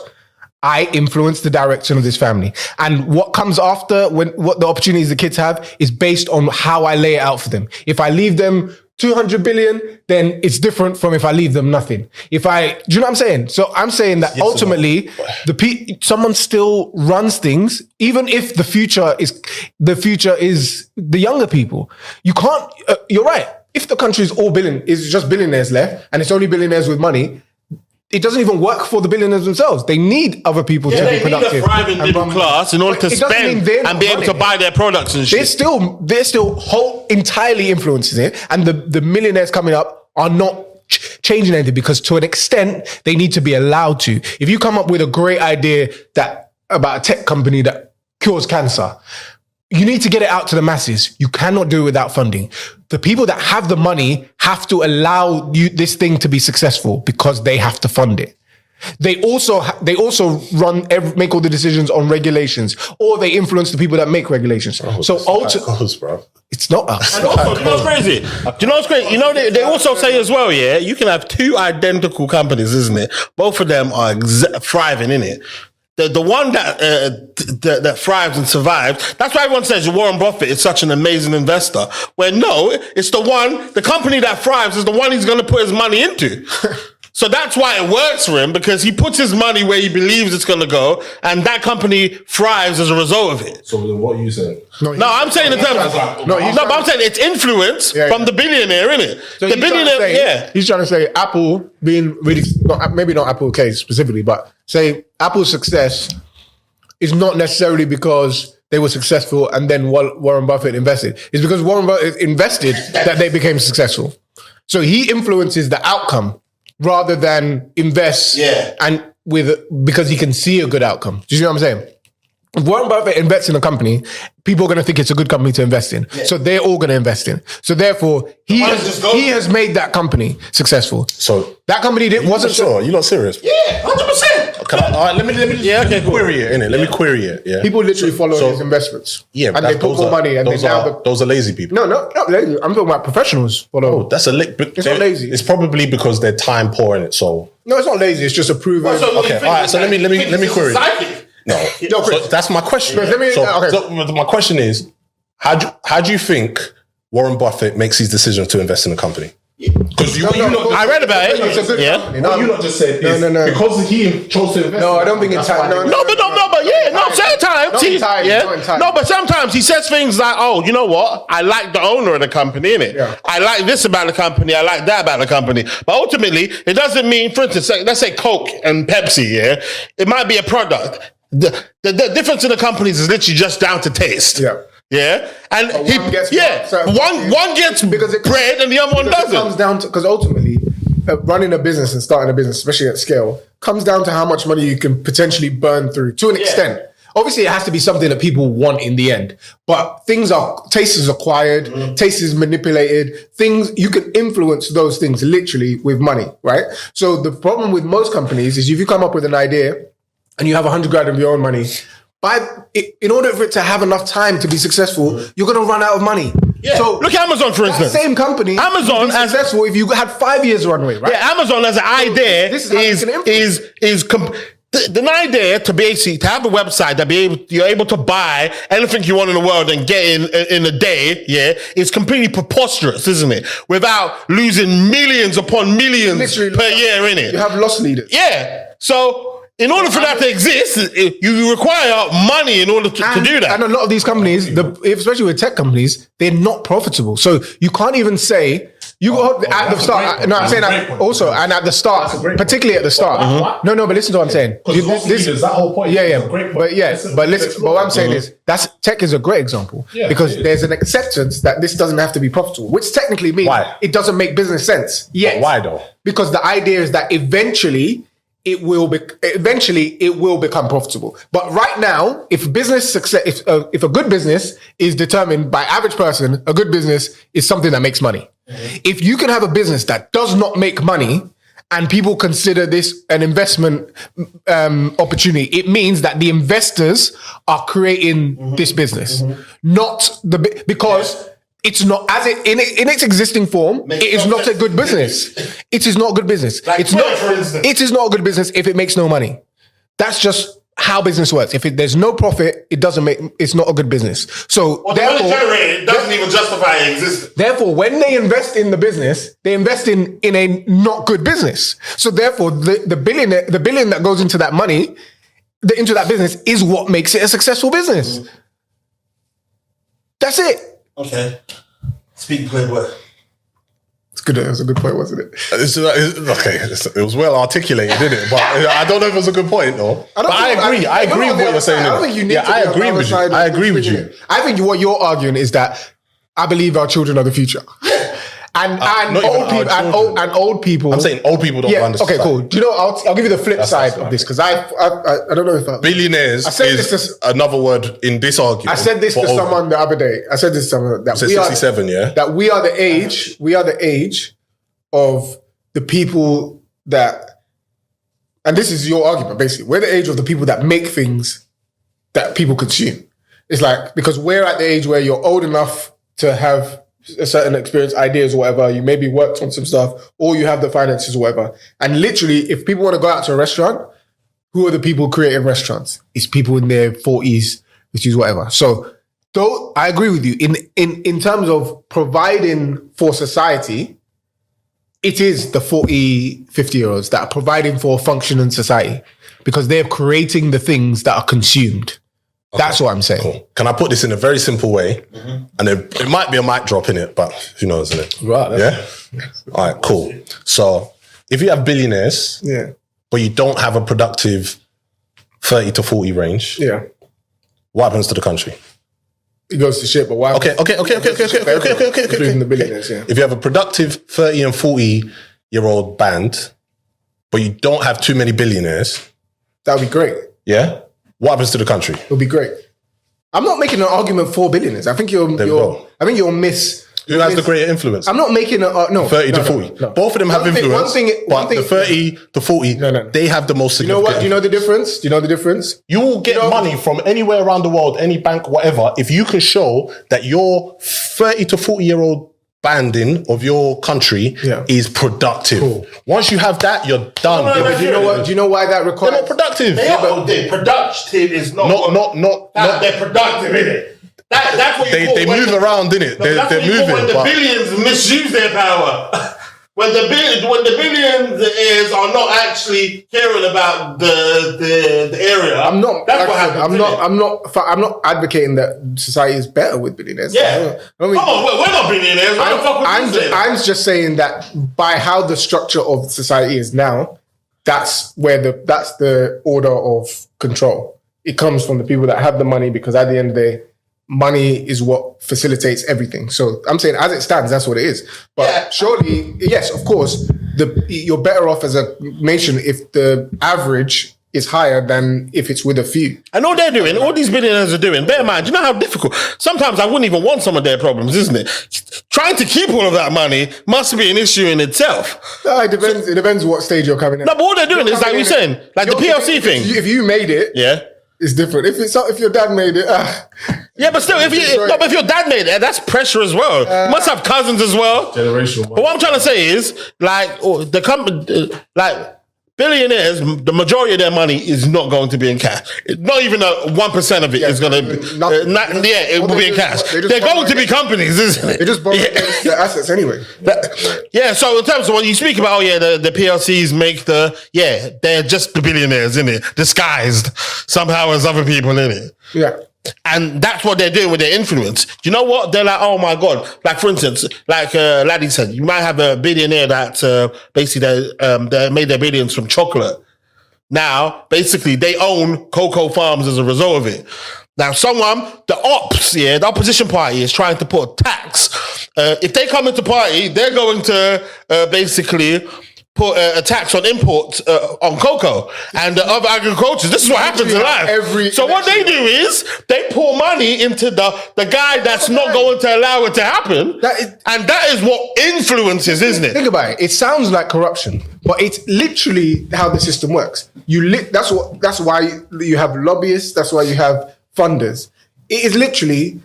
I influence the direction of this family. And what comes after, what the opportunities the kids have, is based on how I lay it out for them. If I leave them 200 billion, then it's different from if I leave them nothing. Do you know what I'm saying? So I'm saying that ultimately, someone still runs things, even if the future is the younger people. You can't. You're right. If the country is just billionaires left, and it's only billionaires with money, it doesn't even work for the billionaires themselves. They need other people to be productive. They need a thriving middle class in order to spend and be able to buy their products and shit. They're still entirely influencing it, and the millionaires coming up are not changing anything because to an extent they need to be allowed to. If you come up with a great idea about a tech company that cures cancer, you need to get it out to the masses. You cannot do it without funding. The people that have the money have to allow this thing to be successful because they have to fund it. They also make all the decisions on regulations, or they influence the people that make regulations. Bro. It's not us. And also, do you know what's crazy? They also say as well, yeah, you can have two identical companies, isn't it? Both of them are thriving, innit? The one that thrives and survives, that's why everyone says Warren Buffett is such an amazing investor. Well, no, it's the company that thrives is the one he's going to put his money into. So that's why it works for him, because he puts his money where he believes it's going to go, and that company thrives as a result of it. So then what are you saying? No, I'm saying in terms of... but I'm saying it's influence from the billionaire, innit? So the billionaire, he's trying to say Apple being really, maybe not Apple case specifically, but say Apple's success is not necessarily because they were successful and then Warren Buffett invested. It's because Warren Buffett invested that they became successful. So he influences the outcome rather than invest and because he can see a good outcome. Do you see what I'm saying? If Warren Buffett invests in a company, people are going to think it's a good company to invest in. Yeah. So they're all going to invest in. So therefore, he has made that company successful. So that company wasn't sure. You're not serious? Yeah, 100%. All right, let me query it, innit? Let me query it. Yeah. People literally follow his investments. Yeah, and they put more money. And those are lazy people. No, not lazy. I'm talking about professionals. Follow. That's it's not lazy. It's probably because they're time poor in it. So no, it's not lazy. It's just a proven. Okay, all right. So let me query it. No, Chris, so that's my question. Chris, so my question is, how do you think Warren Buffett makes his decision to invest in a company? Because I read about it. It's a good company. No, you not just said no. Because he chose to invest. No, I don't think it's time. But sometimes he says things like, "Oh, you know what? I like the owner of the company, innit? Yeah. I like this about the company. I like that about the company." But ultimately, it doesn't mean, for instance, let's say Coke and Pepsi. Yeah, it might be a product. The difference in the companies is literally just down to taste. Yeah. Yeah. And one gets bread and the other one doesn't. It comes down to, because ultimately, running a business and starting a business, especially at scale, comes down to how much money you can potentially burn through to an extent. Obviously, it has to be something that people want in the end. But taste is acquired, taste is manipulated. You can influence those things literally with money, right? So the problem with most companies is if you come up with an idea and you have 100 grand of your own money, in order for it to have enough time to be successful, you're going to run out of money. Yeah. So look at Amazon, for instance. Same company, Amazon as successful if you had 5 years runway, right? Yeah, Amazon as an idea the idea to have a website that you're able to buy anything you want in the world and get in a day, is completely preposterous, isn't it? Without losing millions upon millions per year, innit? You have loss leaders. Yeah. So in order for that to exist, you require money in order to do that. And a lot of these companies, especially with tech companies, they're not profitable. So you can't even say, at the start. No, I'm saying that also, and at the start, particularly at the start. No, but listen to what I'm saying. This is that whole point. But listen, but what I'm saying is, tech is a great example because there's an acceptance that this doesn't have to be profitable, which technically means it doesn't make business sense. Yes. Why though? Because the idea is that eventually it will become profitable. But right now, if business success, if a good business is determined by average person, a good business is something that makes money. If you can have a business that does not make money and people consider this an investment opportunity, it means that the investors are creating this business, because it's not in its existing form. It is not a good business. It is not a good business. It is not a good business if it makes no money. That's just how business works. If there's no profit, it's not a good business. So therefore, it doesn't even justify existence. Therefore, when they invest in the business, they invest in a not good business. So therefore, the billion that goes into that money, into that business, is what makes it a successful business. That's it. Okay. Speak Playboy. It's good. It was a good point, wasn't it? It was well articulated, didn't it? But I don't know if it was a good point, though. I agree with what you're saying. I don't think you need to I agree with you. I agree with you. I think what you're arguing is that I believe our children are the future. And old people. I'm saying old people don't understand. Okay, cool. Do you know? I'll give you the flip side of this because I don't know if billionaires is another word in this argument. I said this to someone the other day. I said this to someone that 67. That we are the age. We are the age of the people that, and this is your argument basically. We're the age of the people that make things that people consume. It's like because we're at the age where you're old enough to have a certain experience, ideas or whatever, you maybe worked on some stuff, or you have the finances or whatever. And literally, if people want to go out to a restaurant, who are the people creating restaurants? It's people in their 40s, which is whatever. So, though I agree with you, in terms of providing for society, it is the 40, 50-year-olds that are providing for a functioning society because they're creating the things that are consumed. Okay. That's what I'm saying. Cool. Can I put this in a very simple way? And it might be a mic drop in it, but who knows, isn't it? Right. Yeah? All right, cool. So if you have billionaires, but you don't have a productive 30 to 40 range, what happens to the country? It goes to shit, but why? Okay. Including the billionaires, If you have a productive 30 and 40-year-old band, but you don't have too many billionaires, that would be great. Yeah? What happens to the country? It would be great. I'm not making an argument for billionaires. I think you're miss. Who has the greater influence? I'm not making no 30 to 40. No. Both of them have influence. But the 30 to 40, they have the most significant. You know what? Do you know the difference? Do you know the difference? You will get money from anywhere around the world, any bank, whatever, if you can show that your 30 to 40-year-old banding of your country is productive. Cool. Once you have that, you're done. But do you know what? Do you know why that requires? They're not productive. They're productive is not. They're productive, innit? That's what they move around, innit? They're moving. When the billions misuse their power. When the billionaires are not actually caring about the area. I'm not. That's what happens. I'm not advocating that society is better with billionaires. Yeah. Come on, we're not billionaires. I'm just saying that by how the structure of society is now, that's the order of control. It comes from the people that have the money, because at the end of the day, money is what facilitates everything. So I'm saying, as it stands, that's what it is. But surely, yes, of course, you're better off as a nation if the average is higher than if it's with a few. And all they're doing, all these billionaires are doing, bear in mind, do you know how difficult? Sometimes I wouldn't even want some of their problems, isn't it? Trying to keep all of that money must be an issue in itself. No, it depends what stage you're coming in. No, but all they're doing is, like we're saying, like the PLC thing. If you made it, it's different. If your dad made it, yeah, but still, if your dad made it, that's pressure as well. You must have cousins as well. Generational. But what I'm trying to say is, like, the company, like billionaires, the majority of their money is not going to be in cash. Not even 1% of it is going to be. It will be in cash. They're going to be companies, isn't it? They just borrow their assets anyway. So in terms of what you speak about, the PLCs make they're just the billionaires, in it, disguised somehow as other people, in it. Yeah. And that's what they're doing with their influence. Do you know what? They're like, oh my God. Like, for instance, like Ladi said, you might have a billionaire that basically they made their billions from chocolate. Now, basically, they own cocoa farms as a result of it. Now, the opposition party is trying to put a tax. If they come into party, they're going to basically put a tax on imports on cocoa and other agricultures. This is what happens in life. So what they do is they pour money into the guy that's not going to allow it to happen. And that is what influences, isn't it? Think about it. It sounds like corruption, but it's literally how the system works. That's why you have lobbyists. That's why you have funders. It is literally,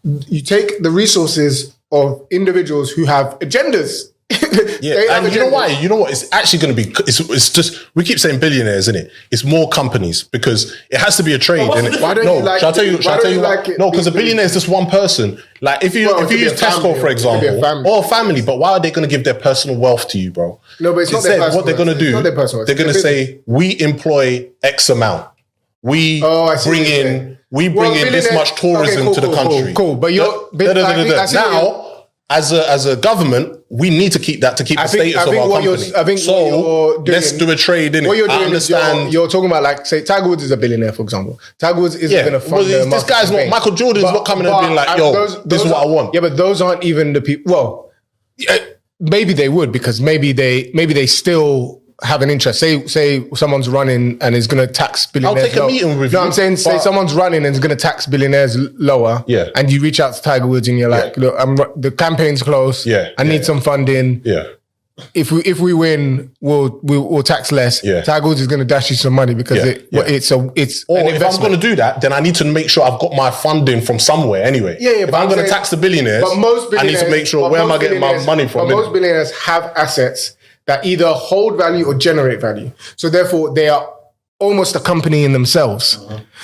you take the resources of individuals who have agendas. And you know why? You know what? It's actually going to be. It's just, we keep saying billionaires, isn't it? It's more companies, because it has to be a trade. Why don't you like it? Shall I tell you? No, because a billionaire is just one person. Like if you use Tesco, for example, or a family, but why are they going to give their personal wealth to you, bro? No, but it's not their personal. What they're going to do? They're going to say, we employ X amount. We bring in this much tourism to the country. Cool, but now, as a government, we need to keep that, to keep the status of our company. Let's do a trade in it. What you're doing is you're talking about, like, say, Tiger Woods is a billionaire, for example. Tiger Woods isn't going to fund this guy's not, Michael Jordan's not coming and being like, this is what I want. Yeah, but those aren't even the people. Well, maybe they would, because maybe they still have an interest. Say someone's running and is going to tax billionaires. I'll take a meeting with you. No, I'm saying, say someone's running and is going to tax billionaires lower. Yeah. And you reach out to Tiger Woods and you're like, look, the campaign's close. Yeah. I need some funding. Yeah. If we win, we'll tax less. Yeah. Tiger Woods is going to dash you some money because it's or if I'm going to do that, then I need to make sure I've got my funding from somewhere anyway. Yeah. If I'm going to tax the billionaires, I need to make sure where am I getting my money from. But most billionaires have assets that either hold value or generate value. So therefore, they are almost a company in themselves.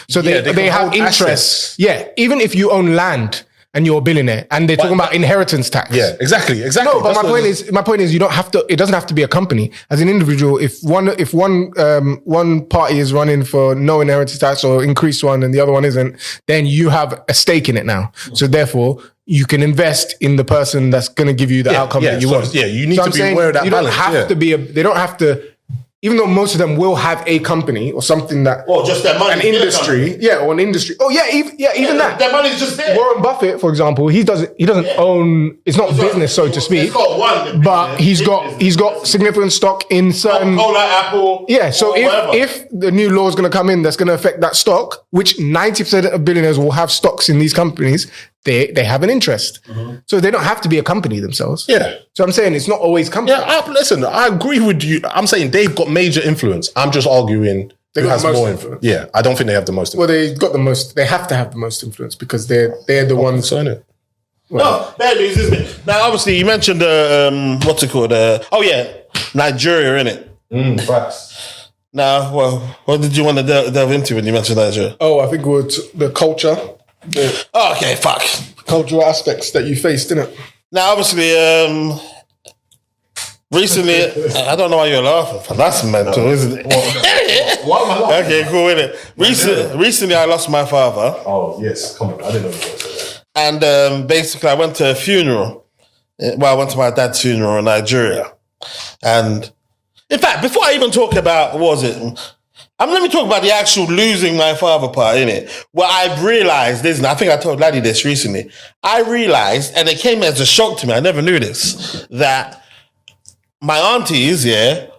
So they have interests. Yeah, even if you own land and you're a billionaire, and they're talking about inheritance tax. Yeah, exactly. No, but That's my point is, you don't have to. It doesn't have to be a company. As an individual, if one party is running for no inheritance tax or increased one, and the other one isn't, then you have a stake in it now. So therefore, you can invest in the person that's going to give you the outcome that you want. Yeah, you need to be aware of that balance. They don't have to. Even though most of them will have a company or something that, or just their money, an industry, or an industry. Oh yeah, even that. Their money's just there. Warren Buffett, for example, he doesn't own. It's not business, so to speak. He's got one, but he's got significant stock in certain. Coca-Cola, Apple. Yeah, so if the new law is going to come in, that's going to affect that stock, which 90% of billionaires will have stocks in these companies. They have an interest. So they don't have to be a company themselves. Yeah. So I'm saying it's not always company. Yeah, listen, I agree with you. I'm saying they've got major influence. I'm just arguing who has more influence. Yeah, I don't think they have the most influence. Well, they've got the most. They have to have the most influence because they're the ones. So, innit? No, bad news, isn't it? Now, obviously, you mentioned what's it called? Nigeria, innit? Facts. Now, well, what did you want to delve into when you mentioned Nigeria? Oh, I think it was the culture. Oh, okay, fuck. Cultural aspects that you faced, innit? Now, obviously, recently, I don't know why you're laughing. That's mental, isn't it? Why am I laughing? Okay, cool, innit? Recently, I lost my father. Oh, yes. Come on. I didn't know you were going to say that. And basically, I went to a funeral. Well, I went to my dad's funeral in Nigeria. And in fact, before I even talk about, what was it? Let me talk about the actual losing my father part, innit? Well, I've realized this, and I think I told Ladi this recently. I realized, and it came as a shock to me, I never knew this, that my aunties, I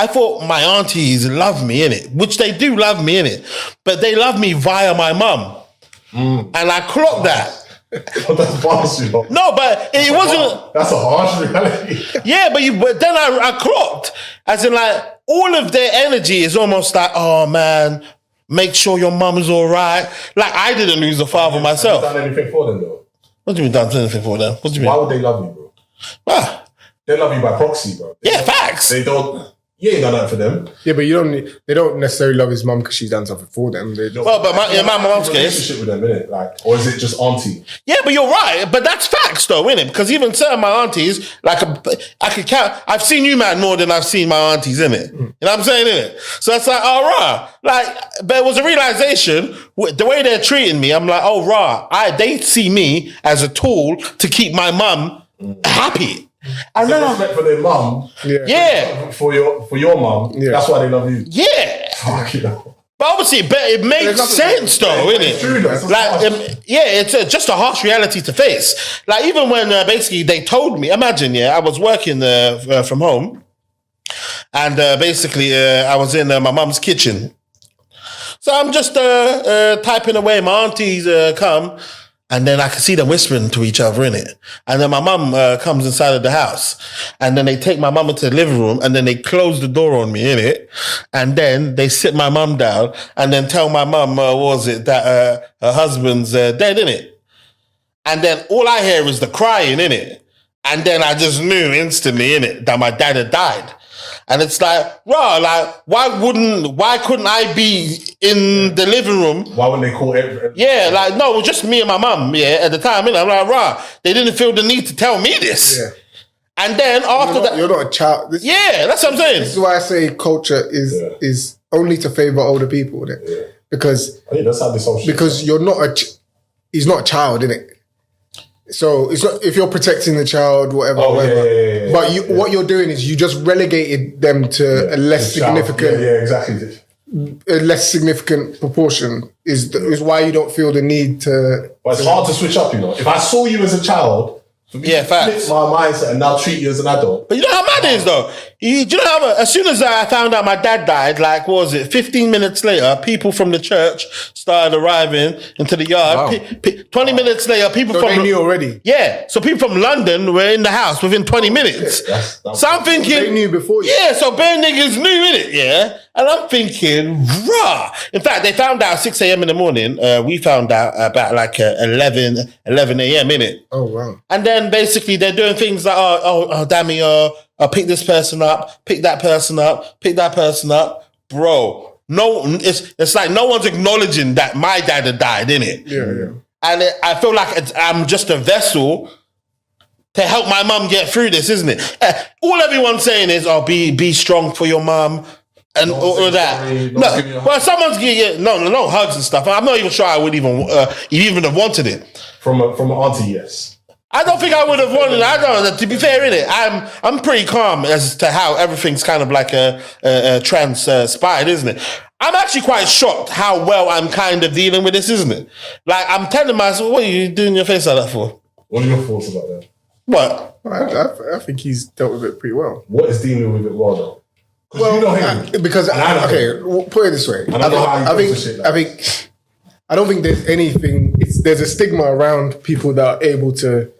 thought my aunties love me, innit? Which they do love me, innit? But they love me via my mum. And I clocked that. That's harsh, you know. No, but it wasn't. That's a harsh reality. Yeah, but then I clocked. As in, like, all of their energy is almost like, oh man, make sure your mum's all right. Like, I didn't lose a father myself. Have you done anything for them, though? What do you mean done anything for them? What do you mean? Why would they love you, bro? Ah, They love you by proxy, bro. facts. They don't. You ain't done that for them. Yeah, but they don't necessarily love his mum because she's done something for them. They don't. Well, but my mum's case. Relationship with them, innit? Like, or is it just auntie? Yeah, but you're right. But that's facts, though, innit? Because even some of my aunties, like, I could count. I've seen you, man, more than I've seen my aunties, innit? You know what I'm saying, innit? So it's like, oh, rah. Like, but it was a realization, the way they're treating me, I'm like, oh, rah. They see me as a tool to keep my mum happy. And So then respect for their mum. yeah. For your mum. Yeah. That's why they love you. Yeah. Fuck you know. But obviously, it makes sense, though, innit? It's true, though. It's Like, it's just a harsh reality to face. Like, even when basically they told me, imagine, I was working from home, and basically I was in my mum's kitchen. So I'm just typing away. My aunties come, and then I can see them whispering to each other, innit? And then my mum comes inside of the house. And then they take my mum into the living room and then they close the door on me, innit? And then they sit my mum down and then tell my mum, that her husband's dead, innit? And then all I hear is the crying, innit? And then I just knew instantly, innit, that my dad had died. And it's like, like, why couldn't I be in the living room? Why wouldn't they call everyone? Yeah, like, no, it was just me and my mum, at the time, innit? I'm like, they didn't feel the need to tell me this. Yeah. And then after that... You're not a child. That's what I'm saying. This is why I say culture is only to favor older people. Yeah. Because that's how this whole shit because you're not he's not a child, innit? So it's not if you're protecting the child, whatever. Yeah. But what you're doing is you just relegated them to a less significant, exactly. a less significant proportion. Is why you don't feel the need to. But it's hard to switch up, you know. If I saw you as a child, for me to facts. flip my mindset and now treat you as an adult. But you know how mad it is, though? Do you know how as soon as I found out my dad died, like, what was it, 15 minutes later, people from the church started arriving into the yard. Wow. 20 minutes later, people So from... they knew already. Yeah, so people from London were in the house within 20 minutes. So I'm thinking... They knew before you. Yeah, so bare niggas knew, innit, yeah? And I'm thinking, rah. In fact, they found out at 6 a.m. in the morning. We found out about like 11 a.m., innit? Oh, wow. And then basically they're doing things like, oh, Dammy, pick this person up, pick that person up, pick that person up. Bro, it's like no one's acknowledging that my dad had died, innit? Yeah. And I feel like I'm just a vessel to help my mum get through this, isn't it? All everyone's saying is, "Oh, be strong for your mum." And all that. Someone's getting no hugs and stuff. I'm not even sure I would even have wanted it from an auntie. Yes, I don't think I would have wanted it. I don't. To be fair, innit, I'm pretty calm as to how everything's kind of like a transpired, isn't it? I'm actually quite shocked how well I'm kind of dealing with this, isn't it? Like I'm telling myself, what are you doing your face like that for? What are your thoughts about that? What? I think he's dealt with it pretty well. What is dealing with it well though? Well, you know him. Put it this way. I don't think there's anything. There's a stigma around people that are able to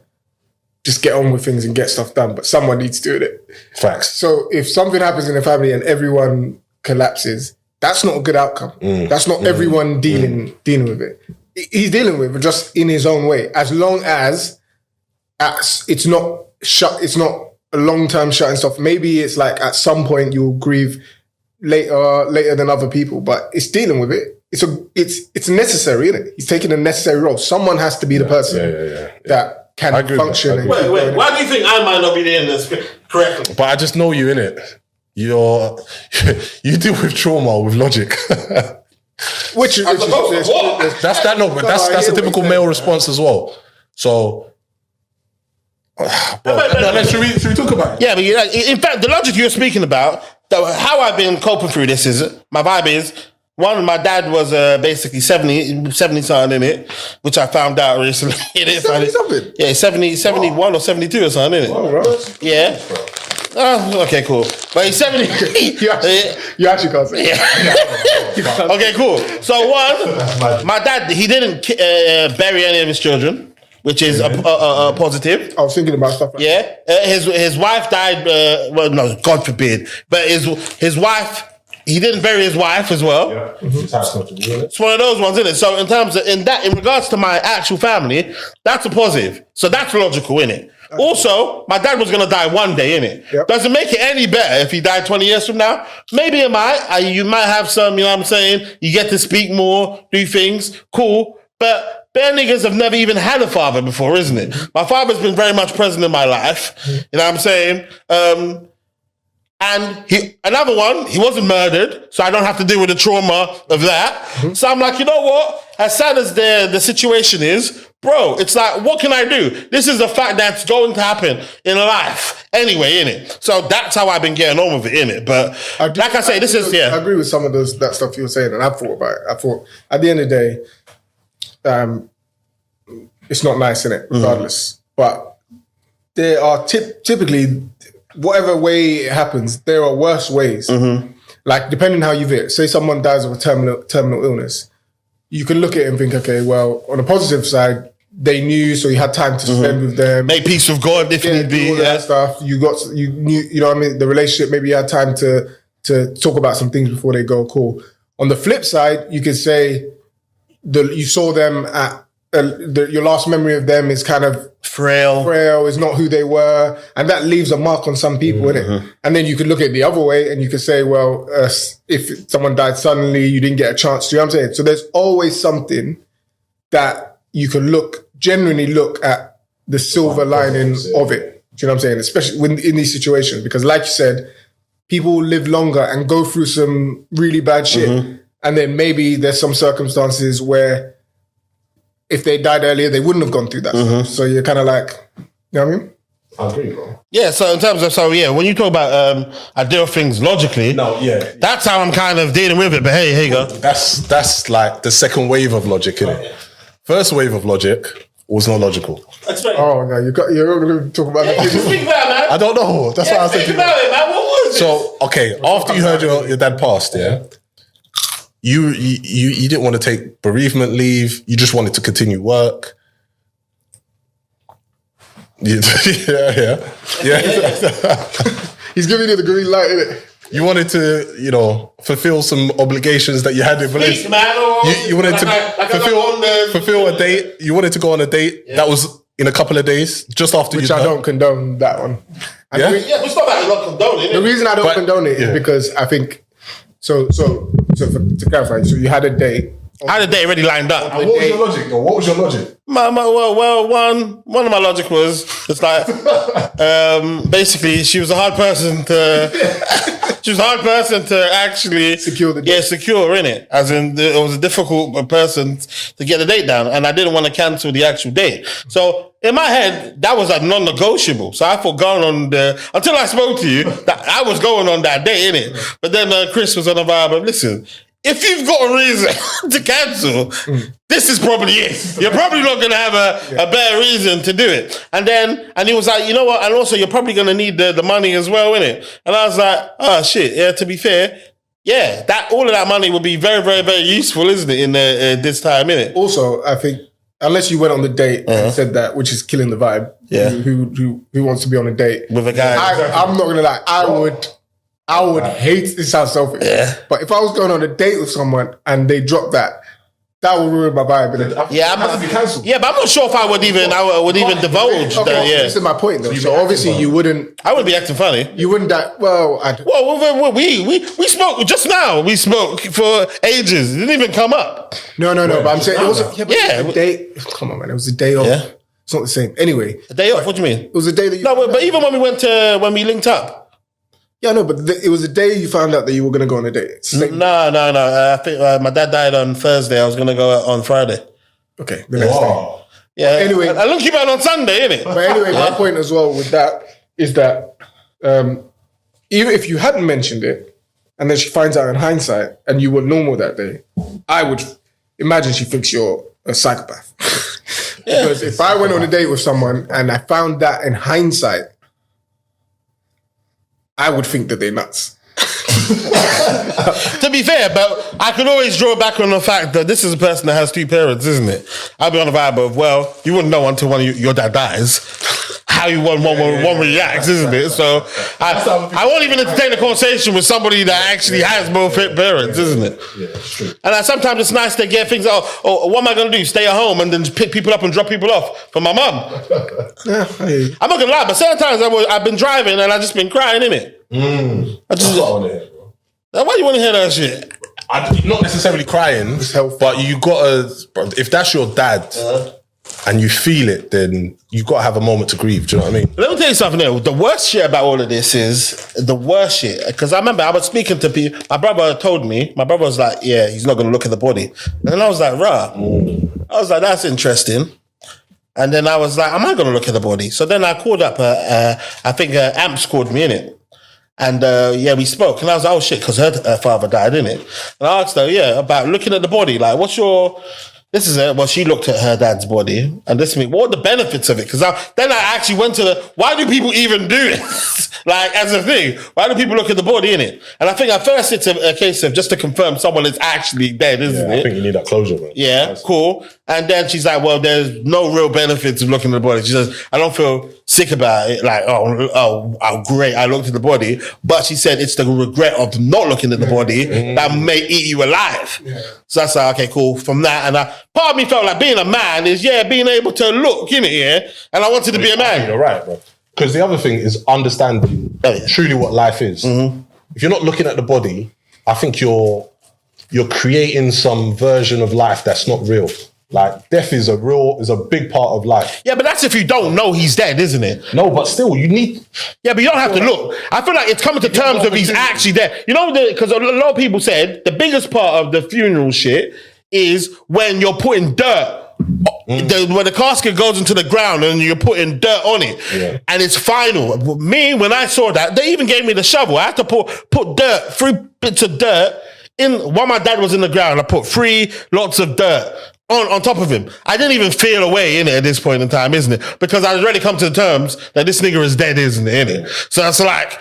just get on with things and get stuff done, but someone needs to do it. Facts. So if something happens in a family and everyone collapses, that's not a good outcome. That's not everyone dealing with it. He's dealing with it just in his own way. As long as it's not shut, it's not a long-term shut and stuff. Maybe it's like at some point you'll grieve later than other people, but it's dealing with it. It's necessary, isn't it? He's taking a necessary role. Someone has to be the person that can function. Wait. Why do you think I might not be doing this correctly? But I just know you, innit? You deal with trauma with logic. Which is that's a typical male response as well. So. Should we talk about it? Yeah, but in fact, the logic you're speaking about, how I've been coping through this is, my vibe is, one, my dad was basically 70 something in it, which I found out recently. 70 something? Yeah, 71 or 72 or something, in it. Oh, right. Yeah. Oh, okay, cool. But he's 70. you actually can't say yeah. Okay, cool. So one, my dad, he didn't bury any of his children, which is a positive. I was thinking about stuff like that. His wife died, well, no, God forbid. But his wife, he didn't bury his wife as well. Yeah. It's one of those ones, isn't it? So in regards to my actual family, that's a positive. So that's logical, innit? Also, my dad was going to die one day, innit? Yep. Does it make it any better if he died 20 years from now? Maybe it might. You might have some, you know what I'm saying? You get to speak more, do things. Cool. But bare niggas have never even had a father before, isn't it? My father's been very much present in my life. You know what I'm saying? And another one, he wasn't murdered, so I don't have to deal with the trauma of that. So I'm like, you know what? As sad as the situation is, bro, it's like, what can I do? This is a fact that's going to happen in life anyway, innit? So that's how I've been getting on with it, innit? But I agree with some of that stuff you were saying, and I've thought about it. I thought, at the end of the day, it's not nice, innit? Regardless. But there are typically, whatever way it happens, there are worse ways. Like, depending how you view it. Say someone dies of a terminal illness. You can look at it and think, okay, well, on the positive side, they knew, so you had time to spend with them. Make peace with God if need be. All that stuff. You knew, you know what I mean? The relationship, maybe you had time to talk about some things before they go, cool. On the flip side, you could say you saw them at, your last memory of them is kind of frail, is not who they were, and that leaves a mark on some people, innit? And then you could look at it the other way and you could say, well, if someone died suddenly, you didn't get a chance to, you know what I'm saying? So there's always something that you can genuinely look at the silver lining of it. Do you know what I'm saying? Especially in these situations, because like you said, people live longer and go through some really bad shit. And then maybe there's some circumstances where if they died earlier, they wouldn't have gone through that stuff. So you're kind of like, you know what I mean? I agree, bro. Yeah, so in terms of, when you talk about I deal with things logically, that's how I'm kind of dealing with it. But hey, here you go. That's like the second wave of logic, innit? First wave of logic was not logical. Explain. Oh, no, you're going to talk about that. Speak about it, man. I don't know. That's what I was thinking. Speak about it, man. What was it? So, okay, after you heard your dad passed, you didn't want to take bereavement leave. You just wanted to continue work. Yeah. He's giving you the green light, innit? You wanted to, fulfill some obligations that you had in place. You wanted to fulfill a date. You wanted to go on a date that was in a couple of days, just after Which I don't condone that one. It's not that I don't condone it. The reason I don't condone it is because I think To clarify, so you had a date. I had a date already lined up. What was your logic? Or what was your logic? One of my logic was it's like basically she was a hard person to actually Secure the date. Yeah, secure in it. As in, it was a difficult person to get the date down, and I didn't want to cancel the actual date. So in my head, that was like non-negotiable. So I thought going on until I spoke to you, that I was going on that date, innit? But then Chris was on the vibe of, listen, if you've got a reason to cancel, this is probably it. You're probably not going to have a better reason to do it. And he was like, you know what? And also, you're probably going to need the money as well, innit? And I was like, oh, shit. Yeah, to be fair, yeah, all of that money would be very, very, very useful, isn't it, in this time, innit? Also, I think, unless you went on the date and said that, which is killing the vibe. Yeah. Who wants to be on a date? With a guy. I'm not going to lie. I would hate, this sounds selfish. Yeah. But if I was going on a date with someone and they dropped that would ruin my vibe. Yeah, but I'm not sure if I would even divulge that. Yeah, this is my point though. So obviously you wouldn't. I wouldn't be acting funny. You wouldn't that. Well, we spoke just now. We spoke for ages. It didn't even come up. No. But I'm saying it wasn't. Yeah, it was a date. Come on, man. It was a day off. Yeah. It's not the same. Anyway, A day off. What do you mean? it was a day that you. No, but even when we linked up. Yeah, no, but it was a day you found out that you were going to go on a date. It's like- No. I think my dad died on Thursday. I was going to go out on Friday. Okay, the next day. Yeah. Anyway. I looked you out on Sunday, innit? But anyway, my point as well with that is that even if you hadn't mentioned it, and then she finds out in hindsight, and you were normal that day, I would imagine she thinks you're a psychopath. Because if I went on a date with someone and I found that in hindsight, I would think that they're nuts. To be fair, but I can always draw back on the fact that this is a person that has two parents, isn't it? I'll be on the vibe of, well, you wouldn't know until your dad dies how one reacts, isn't it? So I won't even entertain a conversation with somebody that actually has both parents, isn't it? Yeah, that's true. And sometimes it's nice to get things out. Oh, what am I going to do? Stay at home and then just pick people up and drop people off for my mum? Yeah, I'm not going to lie, but certain times I've been driving and I've just been crying, innit? That's what I want to hear, bro. Why do you want to hear that shit? Not necessarily crying, but you gotta. If that's your dad and you feel it, then you gotta have a moment to grieve. Do you know what I mean? Let me tell you something else. The worst shit about all of this is the worst shit. Because I remember I was speaking to people. My brother told me. My brother was like, "Yeah, he's not gonna look at the body," and I was like, "Rah." I was like, "That's interesting." And then I was like, "Am I gonna look at the body?" So then I called up. I think Amps called me in it. And we spoke, and I was like, "Oh shit," because her father died, innit? And I asked her, about looking at the body. Like, what's your? This is it. Well, she looked at her dad's body, and this is me. What are the benefits of it? Because then I actually went to why do people even do this? Like, as a thing, why do people look at the body, innit? And I think at first it's a case of just to confirm someone is actually dead, isn't it? I think you need that closure, man. Yeah, cool. And then she's like, well, there's no real benefits of looking at the body. She says, I don't feel sick about it. Like, oh, great, I looked at the body. But she said it's the regret of not looking at the body that may eat you alive. Yeah. So that's like, okay, cool. From that, and part of me felt like being a man is, being able to look, innit, yeah? And I wanted to be a man. You're right, bro. Because the other thing is understanding truly what life is. Mm-hmm. If you're not looking at the body, I think you're creating some version of life that's not real. Like, death is a big part of life. Yeah, but that's if you don't know he's dead, isn't it? No, but still, you need... Yeah, but you don't have to look. I feel like it's coming to terms of he's actually dead. You know, because a lot of people said the biggest part of the funeral shit is when you're putting dirt. When the casket goes into the ground and you're putting dirt on it, and it's final. Me, when I saw that, they even gave me the shovel. I had to put dirt, 3 bits of dirt in. While my dad was in the ground, I put 3 lots of dirt on top of him. I didn't even feel away in it at this point in time, isn't it? Because I was ready to come to the terms that this nigga is dead, isn't it? Innit? So it's like,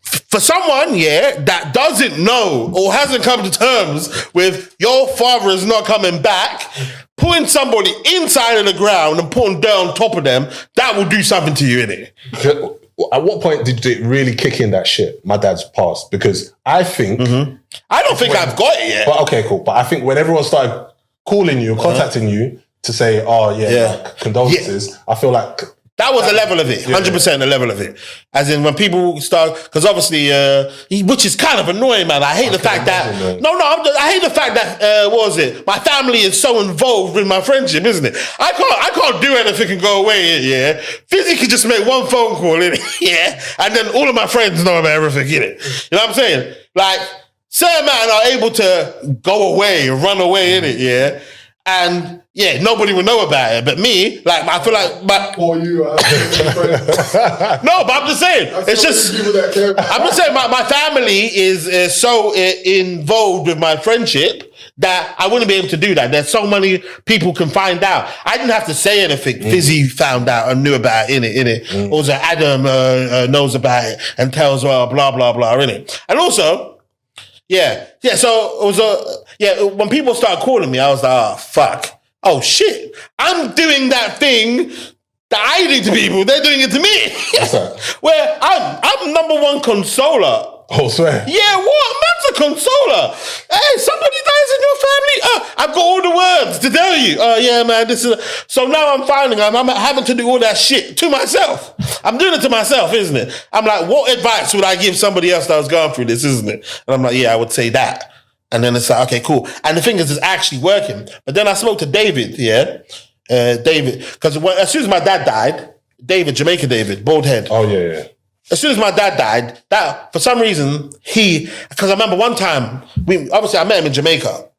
for someone, that doesn't know or hasn't come to terms with your father is not coming back, putting somebody inside of the ground and putting dirt on top of them, that will do something to you, innit? At what point did it really kick in that shit? My dad's passed. Because I think... I don't think I've got it yet. But okay, cool. But I think when everyone started calling you, contacting you to say, like, condolences, I feel like That was the level of it, 100% the level of it. As in when people start, because obviously, which is kind of annoying, man. I hate the fact that, I hate the fact that, what was it? My family is so involved with my friendship, isn't it? I can't do anything and go away, yeah. Fizzy can just make one phone call, innit? Yeah. And then all of my friends know about everything, innit? You know what I'm saying? Like, certain men are able to go away, run away, innit? Yeah. And yeah, nobody will know about it. But me, like, I feel like, Or you. no, but I'm just saying, it's just, I'm just saying, my family is so involved with my friendship that I wouldn't be able to do that. There's so many people can find out. I didn't have to say anything. Fizzy found out and knew about it, innit? Also, Adam knows about it and tells, well, blah, blah, blah, innit? And also, yeah. So it was when people started calling me, I was like, oh, fuck. Oh, shit. I'm doing that thing that I do to people. They're doing it to me. What's that? Where I'm number one consoler. Oh, swear. Yeah, what? Man's a consoler. Hey, somebody dies in your family? I've got all the words to tell you. Oh, yeah, man, this is... So now I'm finding I'm having to do all that shit to myself. I'm doing it to myself, isn't it? I'm like, what advice would I give somebody else that was going through this, isn't it? And I'm like, yeah, I would say that. And then it's like, okay, cool. And the thing is, it's actually working. But then I spoke to David, David, because as soon as my dad died, Jamaica David, bald head. Oh, yeah. As soon as my dad died, that for some reason because I remember one time, I met him in Jamaica,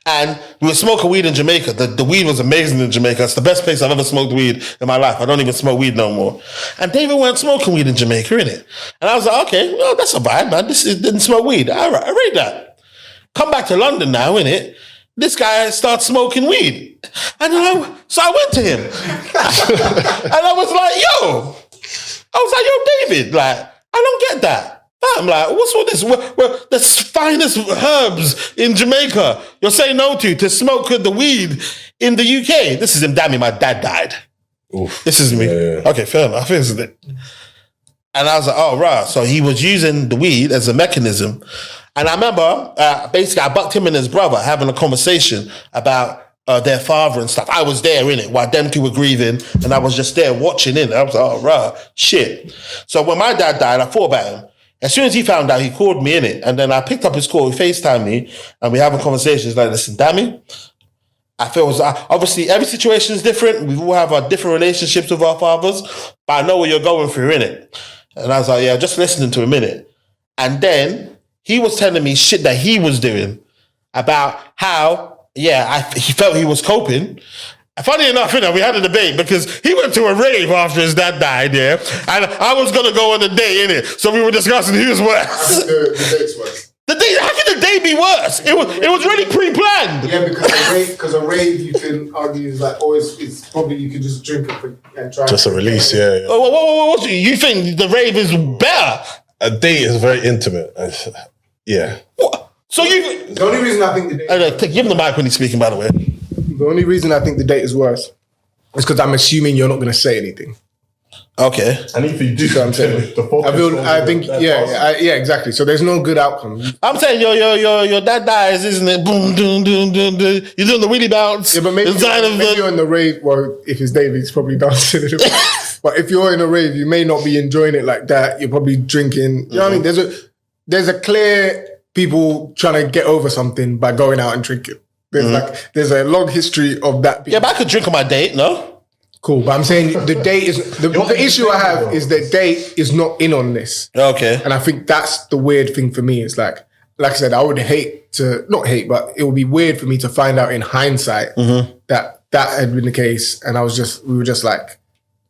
and we were smoking weed in Jamaica. The weed was amazing in Jamaica. It's the best place I've ever smoked weed in my life. I don't even smoke weed no more. And David went smoking weed in Jamaica, innit? And I was like, okay, well, that's a vibe, man. Didn't smoke weed. I rate that. Come back to London now, innit? This guy starts smoking weed. And so I went to him. And I was like, yo, David, like, I don't get that. I'm like, what's all this? We're the finest herbs in Jamaica you're saying no to smoke the weed in the UK. This is him, damn me, my dad died. Oof. This is me. Yeah. Okay, fair enough, isn't it? And I was like, oh, right. So he was using the weed as a mechanism. And I remember, basically, I bucked him and his brother having a conversation about their father and stuff. I was there, innit, while them two were grieving, and I was just there watching, innit. I was like, oh, right, shit. So when my dad died, I thought about him. As soon as he found out, he called me, innit, and then I picked up his call, he FaceTimed me, and we having conversations like, listen, Dammy, I feel obviously every situation is different. We all have our different relationships with our fathers, but I know what you're going through, innit. And I was like, yeah, just listening to a minute. And then he was telling me shit that he was doing about how, he felt he was coping. Funny enough, we had a debate because he went to a rave after his dad died, yeah? And I was going to go on a day, innit? So we were discussing who's worse. The date's worse. How can the day be worse? It was really pre-planned. Yeah, because a rave you can argue is like always. It's probably you can just drink it and try. Just a release, yeah. What you think the rave is better? A date is very intimate. Yeah. What? So you? The only reason I think the date. Give him the mic when he's speaking. By the way, the only reason I think the date is worse is because I'm assuming you're not going to say anything. Okay. And if you do, what I'm saying. I think, exactly. So there's no good outcome. I'm saying your dad dies, isn't it? Boom, doom, doom, doom, doom. You're doing the wheelie bounce. Yeah, but maybe you're in the rave. Well, if it's David, he's probably dancing. But if you're in a rave, you may not be enjoying it like that. You're probably drinking. You know what I mean? There's a clear people trying to get over something by going out and drinking. There's a long history of that. Yeah, but I could drink on my date, no? Cool, but I'm saying the date is the issue I have is the date is not in on this. Okay, and I think that's the weird thing for me. It's like I said, I would not hate, but it would be weird for me to find out in hindsight that had been the case, and we were just like,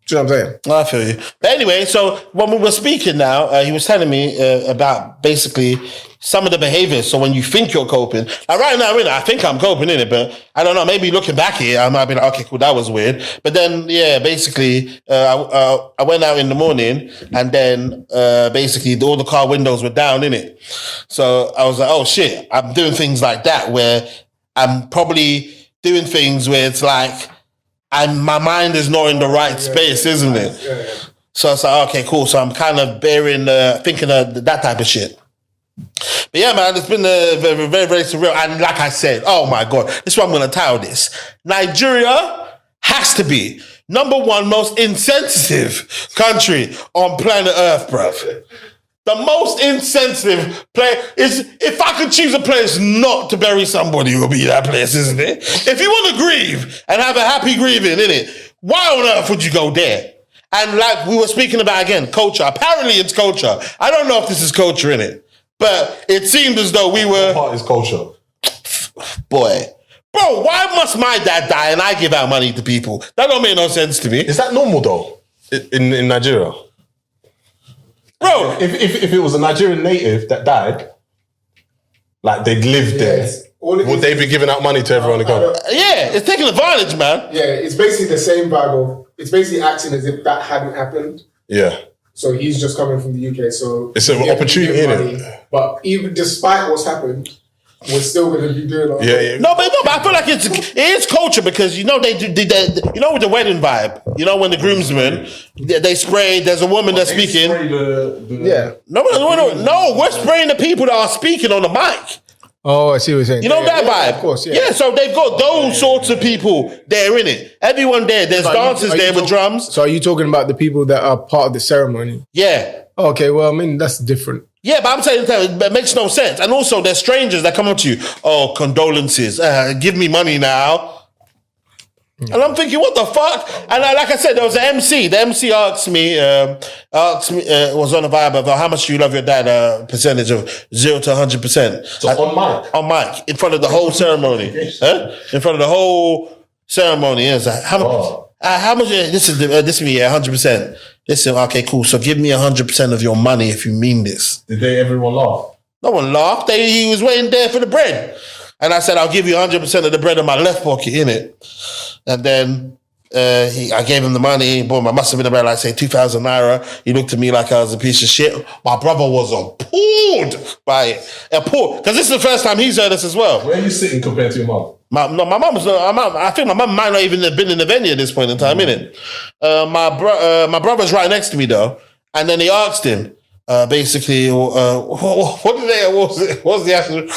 do you know what I'm saying? I feel you. But anyway, so when we were speaking now, he was telling me about basically some of the behaviors. So when you think you're coping, like right now, I think I'm coping, innit? But I don't know, maybe looking back here, I might be like, okay, cool, that was weird. But then, basically, I went out in the morning and then basically all the car windows were down, innit? So I was like, oh shit, I'm doing things like that where I'm probably doing things where it's like, my mind is not in the right space, isn't it? Yeah. So it's like, okay, cool. So I'm kind of thinking of that type of shit. But yeah, man, it's been very, very, very surreal. And like I said, oh my God, this is what I'm going to title this. Nigeria has to be number one most insensitive country on planet Earth, bruv. The most insensitive place is, if I could choose a place not to bury somebody, it would be that place, isn't it? If you want to grieve and have a happy grieving, innit? Why on earth would you go there? And like we were speaking about again, culture. Apparently it's culture. I don't know if this is culture, innit? But it seemed as though we were... What part is culture? Boy. Bro, why must my dad die and I give out money to people? That don't make no sense to me. Is that normal though? In Nigeria? Bro, if it was a Nigerian native that died, like they'd lived there, would they be giving out money to everyone to go? yeah, it's taking advantage, man. Yeah, it's basically the same vibe of, it's basically acting as if that hadn't happened. Yeah. So he's just coming from the UK, so... It's an opportunity, innit? But even despite what's happened, we're still going to be doing our... Yeah. No, but I feel like it is culture because, you know, they do, you know, with the wedding vibe, you know, when the groomsmen, they spray, there's a woman that's speaking. Yeah. No, we're spraying the people that are speaking on the mic. Oh, I see what you're saying. You know that vibe? Of course, yeah. Yeah, so they've got those sorts of people there in it. Everyone there. There's dancers there with drums. So are you talking about the people that are part of the ceremony? Yeah. Okay, well, I mean, that's different. Yeah, but I'm saying that makes no sense. And also, there's strangers that come up to you. Oh, condolences. Give me money now. And I'm thinking, what the fuck? And like I said, there was an MC. The MC asked me, was on a vibe of how much do you love your dad? Percentage of 0 to 100%. So on mic? On mic, in front of the whole ceremony. Huh? In front of the whole ceremony. Yeah, it's like, how much? This is me, 100%. Listen, okay, cool. So give me 100% of your money if you mean this. Did everyone laugh? No one laughed. He was waiting there for the bread. And I said, I'll give you 100% of the bread in my left pocket, innit? And then I gave him the money. Boom, I must have been about, like, say, 2,000 naira. He looked at me like I was a piece of shit. My brother was appalled by it. Appalled. Because this is the first time he's heard this as well. Where are you sitting compared to your mum? My mum's not. I think my mum might not even have been in the venue at this point in time, innit? My brother's right next to me, though. And then he asked him, basically, what was the actual,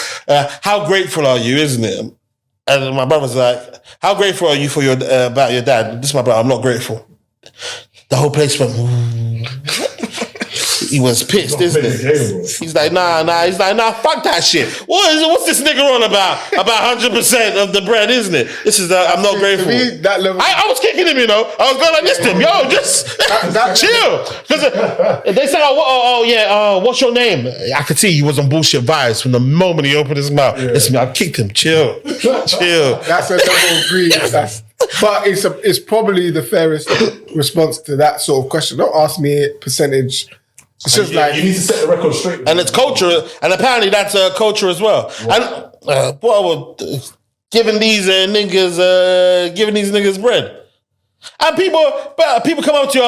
how grateful are you, isn't it? And my brother's like, how grateful are you for about your dad? This is my brother, I'm not grateful. The whole place went, he was pissed, isn't it? He's like, nah. He's like, nah, fuck that shit. What's this nigga on about? About 100% of the bread, isn't it? This is I'm not grateful. Me, that level. I was kicking him, you know. I was going like this to him. Yo, just chill. Because they said, what's your name? I could see he was on bullshit vibes from the moment he opened his mouth. Yeah. Listen, I kicked him. Chill. That's a level of greed. But it's probably the fairest response to that sort of question. Don't ask me percentage. It's just like you need to set the record straight. And it's culture, and apparently that's culture as well. Wow. And giving these niggas bread. And people come up to you,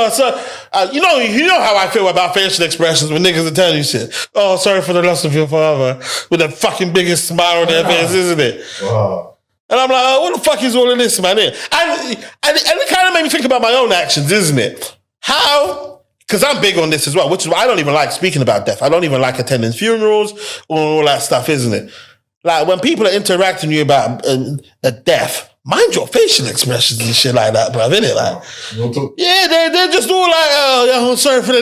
you know how I feel about facial expressions when niggas are telling you shit. Oh, sorry for the loss of your father, with the fucking biggest smile on their face, isn't it? Wow. And I'm like, oh, what the fuck is all of this, man? And it kind of made me think about my own actions, isn't it? How? Because I'm big on this as well, which is why I don't even like speaking about death. I don't even like attending funerals or all that stuff, isn't it? Like, when people are interacting with you about a death, mind your facial expressions and shit like that, bruv, innit? Like, yeah, they're just all like, oh, sorry for the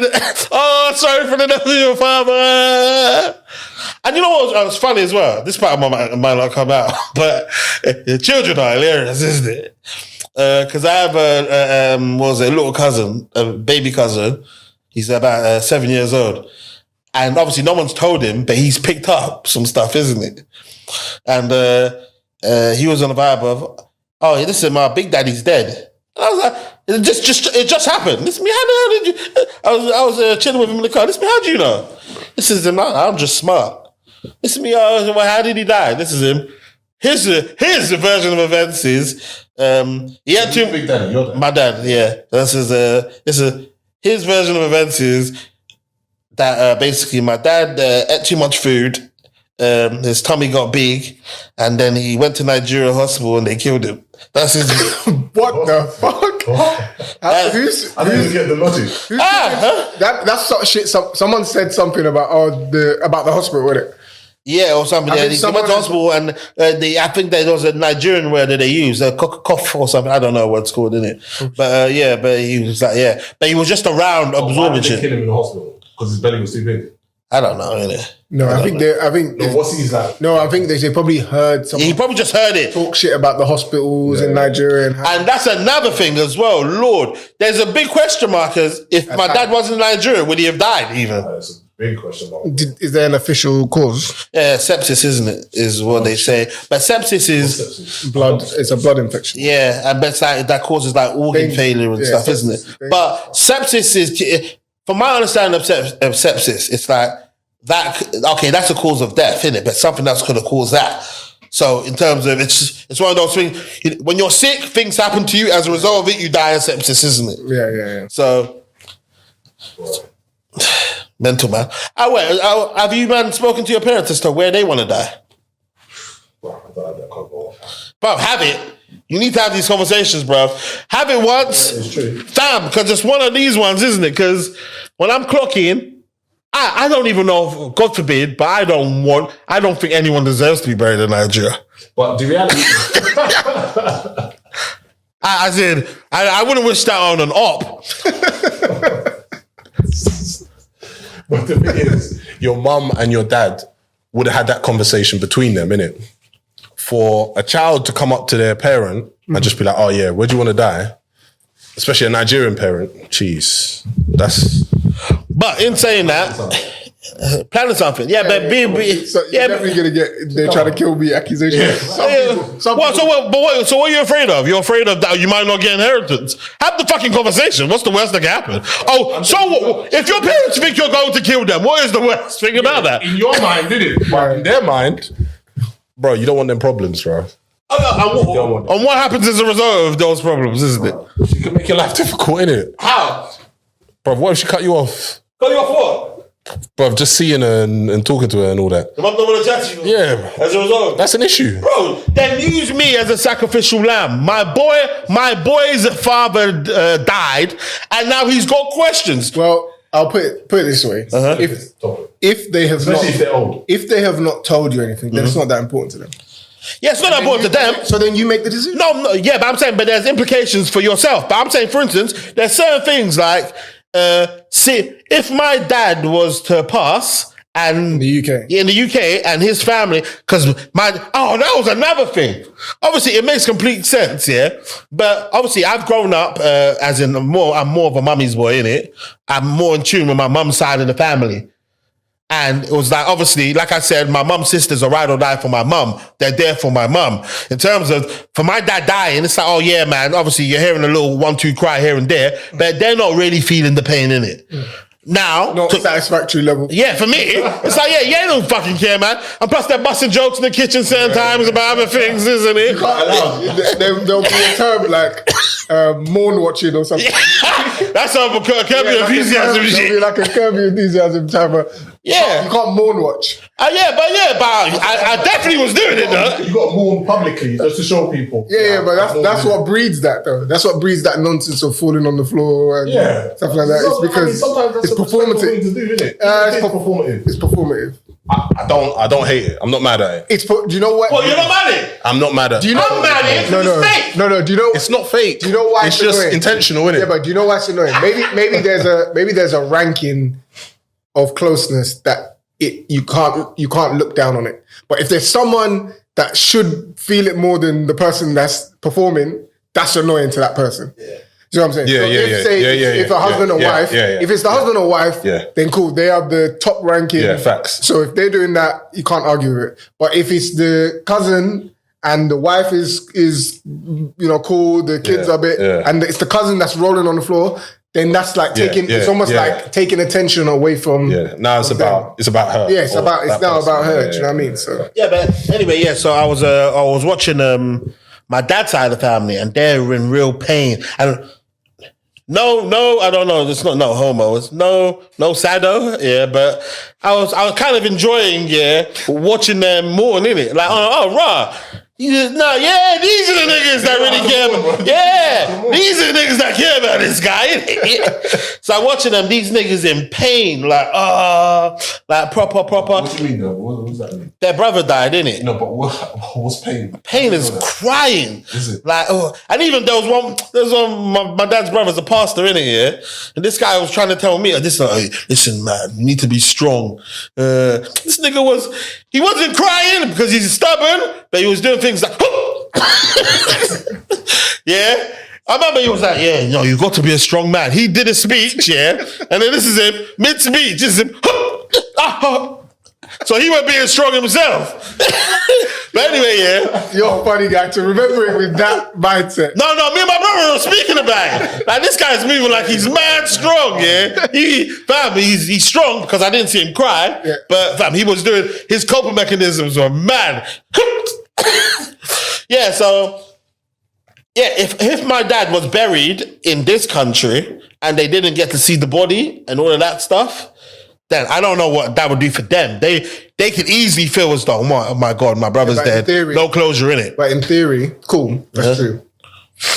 death of your father. And you know what was funny as well? This part might not come out, but the children are hilarious, isn't it? Because I have a little cousin, a baby cousin. He's about 7 years old. And obviously no one's told him, but he's picked up some stuff, isn't it? And he was on the vibe of, oh, listen, my big daddy's dead. And I was like, it just happened. Listen, how the hell did you... I was chilling with him in the car. Listen, how do you know? This is him. I'm just smart. Listen, how did he die? This is him. Here's the version of events is... he had two. Big daddy, your dad. My dad, yeah. His version of events is that basically my dad ate too much food. His tummy got big, and then he went to Nigeria hospital and they killed him. That's his. What the fuck? I didn't get the logic. That's sort of shit. Someone said something about the hospital, wasn't it? Yeah, or something. I Yeah, think he someone went to hospital and I think there was a Nigerian word that they used, a cough or something. I don't know what it's called, innit? But but he was like, but he was just around absorbing Why did they shit. kill him in the hospital? Because his belly was too big. I don't know, innit? No, I think What's he's like? No, I think they probably heard someone He probably just heard it. talk shit about the hospitals in Nigeria and And that's another thing as well. Lord, there's a big question mark as if my dad wasn't in Nigeria, would he have died even? That's a big question mark. Is there an official cause? Yeah, sepsis, isn't it? Is what they say. But sepsis is Blood. It's a blood infection. and but it's like, that causes like organ failure and stuff, isn't it? But sepsis is, from my understanding of sepsis, it's like that. Okay, that's a cause of death, isn't it? But something else could have caused that. So in terms of it's one of those things. When you're sick, things happen to you. As a result of it, you die of sepsis, isn't it? Yeah. So mental, man. Have you, man, spoken to your parents as to where they want to die? Well, I don't have that cover. Bro, have it. You need to have these conversations, bro. Have it once. It's true. Damn, because it's one of these ones, isn't it? Because when I'm clocking, I don't even know, God forbid, but I don't think anyone deserves to be buried in Nigeria. But the reality I wouldn't wish that on an op. But the thing is, your mum and your dad would have had that conversation between them, innit? For a child to come up to their parent and just be like, oh yeah, where do you want to die? Especially a Nigerian parent. Jeez. But in saying that, planning something. Yeah, but So you're definitely gonna get. They're trying to kill me. Accusations. So what are you afraid of? You're afraid of that you might not get inheritance. Have the fucking conversation. What's the worst that can happen? Oh, if your parents think you're going to kill them, what is the worst thing about that? In your mind, did it? But in their mind, bro, you don't want them problems, bro. And what happens as a result of those problems, isn't it? She can make your life difficult, innit? How? Bro, what if she cut you off? Cut you off what? Bro, just seeing her and talking to her and all that. The mum don't want to chat to you. Yeah. As a result. That's an issue. Bro, then use me as a sacrificial lamb. My boy's father died, and now he's got questions. Well, I'll put it this way: if they have Especially if they're old. if they have not told you anything, then it's not that important to them. Yeah, it's not that important to them. So then you make the decision. No, yeah, but I'm saying, but there's implications for yourself. But I'm saying, for instance, there's certain things like, if my dad was to pass and In the UK, and his family, because that was another thing. Obviously, it makes complete sense, yeah. But obviously, I've grown up I'm more of a mummy's boy, innit? I'm more in tune with my mum's side of the family. And it was like, obviously, like I said, my mum's sisters are ride or die for my mum. They're there for my mum. In terms of, for my dad dying, it's like, oh yeah, man, obviously you're hearing a little 1-2 cry here and there, but they're not really feeling the pain in it. Now, not satisfactory level. Yeah, for me, it's like, yeah, don't fucking care, man. And plus, they're busting jokes in the kitchen certain times about other things, isn't it? There'll be a term like mourn watching or something. That's a Curb Your Enthusiasm shit. There'll be like a Curb Your Enthusiasm time. Yeah. You can't mourn watch. But I definitely was doing it, though. You got to mourn publicly just to show people. Yeah, but that's what breeds that, though. That's what breeds that nonsense of falling on the floor and stuff like that. It's because it's performative. To do, isn't it? It's performative. It's performative. I don't hate it. I'm not mad at it. Do you know what? Well, you're not mad at it. I'm not mad at it. Do you know? I'm mad at it. No. Do you know? It's not fake. Do you know why it's just annoying? intentional, isn't it? Yeah, but do you know why it's annoying? Maybe there's a ranking of closeness that you can't look down on it. But if there's someone that should feel it more than the person that's performing, that's annoying to that person. Yeah. Do you know what I'm saying? If a husband or wife, if it's the husband or wife, then cool, they are the top ranking. Yeah, facts. So if they're doing that, you can't argue with it. But if it's the cousin and the wife is cool, the kids are a bit, and it's the cousin that's rolling on the floor, then that's like it's almost like taking attention away from. Yeah, now it's about her. Yeah, it's now about her. Do you know what I mean? So yeah, but anyway, so I was watching my dad's side of the family, and they're in real pain. And no, I don't know. It's not no homo. It's no sado. Yeah, but I was kind of enjoying watching them more in it. Like raw. These are the niggas that really care. Yeah, these are the niggas that care about this guy. So I'm watching them, these niggas in pain, like proper. What do you mean though? What does that mean? Their brother died, innit? No, but what's pain? Pain is crying. Is it? Like, and even there was one, my dad's brother's a pastor, innit, yeah? And this guy was trying to tell me, listen, man, you need to be strong. This nigga he wasn't crying because he's stubborn, but he was doing things like, yeah. I remember he was like, you got to be a strong man. He did a speech, yeah, and then this is him, mid-speech, this is him, so he wasn't being strong himself. But anyway, yeah. You're a funny guy to remember it with that mindset. No, me and my brother were speaking about it. Like, this guy's moving like he's mad strong, yeah? He's strong because I didn't see him cry, but he was doing, his coping mechanisms were mad. Yeah, so... Yeah, if my dad was buried in this country and they didn't get to see the body and all of that stuff, then I don't know what that would do for them. They could easily feel as though, oh my God, my brother's dead. Theory, no closure in it. But in theory, cool, that's true.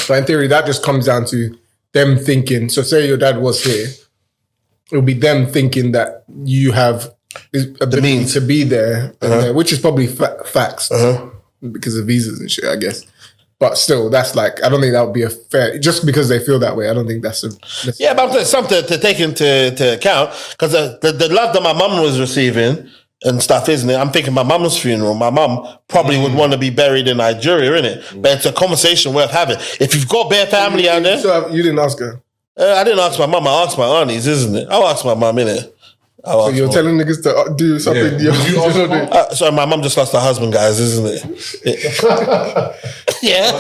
But in theory, that just comes down to them thinking. So say your dad was here, it would be them thinking that you have the means to be there, which is probably facts because of visas and shit, I guess. But still, that's like, I don't think that would be a fair, just because they feel that way, I don't think that's yeah, but it's something to take into account, because the love that my mum was receiving and stuff, isn't it? I'm thinking my mum's funeral, my mum probably would want to be buried in Nigeria, innit? But it's a conversation worth having. If you've got bare family out there. So you didn't ask her? I didn't ask my mum, I asked my aunties, isn't it? I'll ask my mum, innit? So you're telling niggas to do something you also do? Sorry, my mum just lost her husband, guys, isn't it? Yeah.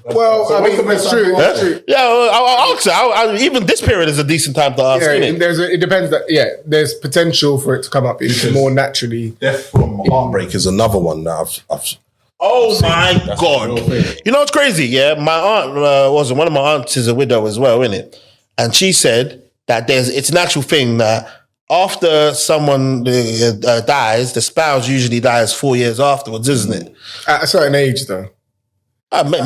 Well, I mean, it's true. It's true. Yeah, I'll ask her. Even this period is a decent time to ask. Yeah, it depends. There's potential for it to come up more naturally. Death from heartbreak is another one that I've Oh my God! You know what's crazy? Yeah, my aunt one of my aunts is a widow as well, isn't it? And she said that it's a natural thing that after someone dies, the spouse usually dies 4 years afterwards, isn't it? At a certain age, though.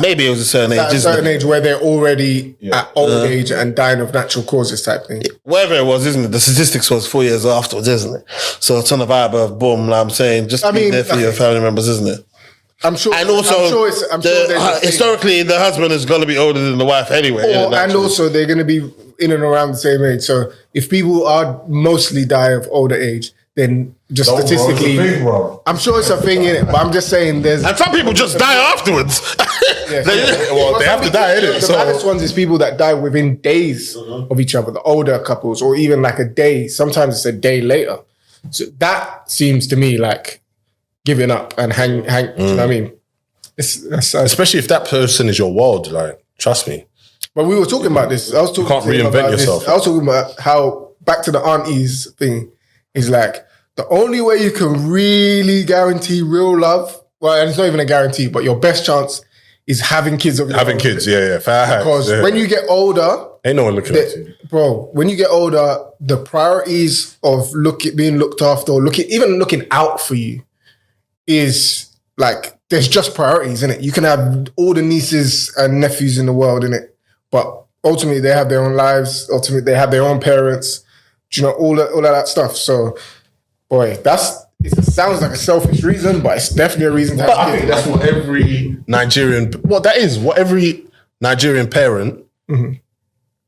Maybe it was a certain age. At a certain age where they're already at old age and dying of natural causes type thing. Whatever it was, isn't it? The statistics was 4 years afterwards, isn't it? So it's on the vibe of boom, like I'm saying, just be there for your family members, isn't it? I'm sure. And also, historically, the husband is going to be older than the wife anyway. And also, they're going to be in and around the same age. So if people are mostly die of older age, then just statistically, I'm sure it's a thing in it. But I'm just saying, and some people just die afterwards. They have to die, innit? The baddest ones is people that die within days of each other. The older couples, or even like a day. Sometimes it's a day later. So that seems to me like giving up and hang. You know what I mean? Especially if that person is your world, like, trust me. But we were talking about this. I was talking you can't reinvent yourself. I was talking about how, back to the aunties thing, is like, the only way you can really guarantee real love, well, and it's not even a guarantee, but your best chance is having kids. Having kids, yeah. Because when you get older, ain't no one looking at you. Bro, when you get older, the priorities of being looked after or even looking out for you is like, there's just priorities, innit? You can have all the nieces and nephews in the world, innit? But ultimately, they have their own lives. Ultimately, they have their own parents. Do you know, all of that stuff. So, boy, it sounds like a selfish reason, but it's definitely a reason to have kids. I think that's what every Nigerian parent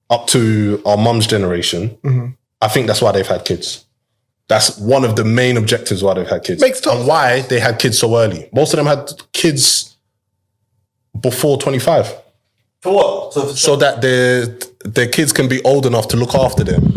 up to our mum's generation, I think that's why they've had kids. That's one of the main objectives why they've had kids. And why they had kids so early. Most of them had kids before 25. For what? So that their kids can be old enough to look after them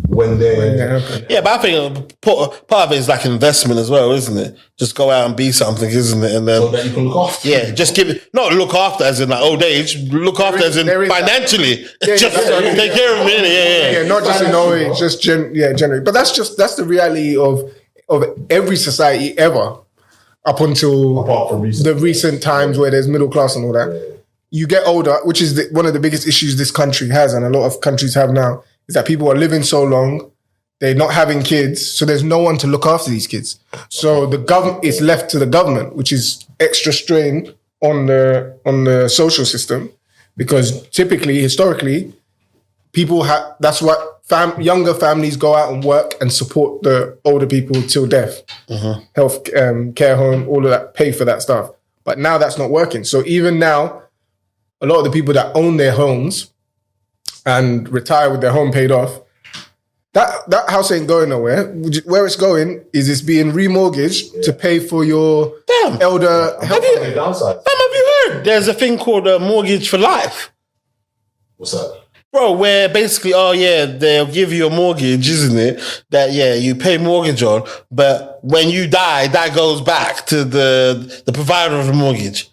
when they're... Yeah, but I think part of it is like investment as well, isn't it? Just go out and be something, isn't it? And then, so that you can look after. Yeah, just give it... Not look after as in like old age, look after as in financially. Just take care of me. Yeah, not just in old age, just generally. But that's the reality of every society ever, up until the recent times where there's middle class and all that. Yeah. You get older, which is one of the biggest issues this country has, and a lot of countries have now, is that people are living so long, they're not having kids, so there's no one to look after these kids. So the government is left to the government, which is extra strain on the social system, because typically, historically, people have. That's what younger families go out and work and support the older people till death, health care home, all of that, pay for that stuff. But now that's not working. So even now, a lot of the people that own their homes and retire with their home paid off, that house ain't going nowhere. Where it's going is it's being remortgaged to pay for your elder health care. Downside. Have you heard? There's a thing called a mortgage for life. What's that? Bro, where basically, they'll give you a mortgage, isn't it? That, you pay mortgage on, but when you die, that goes back to the provider of the mortgage.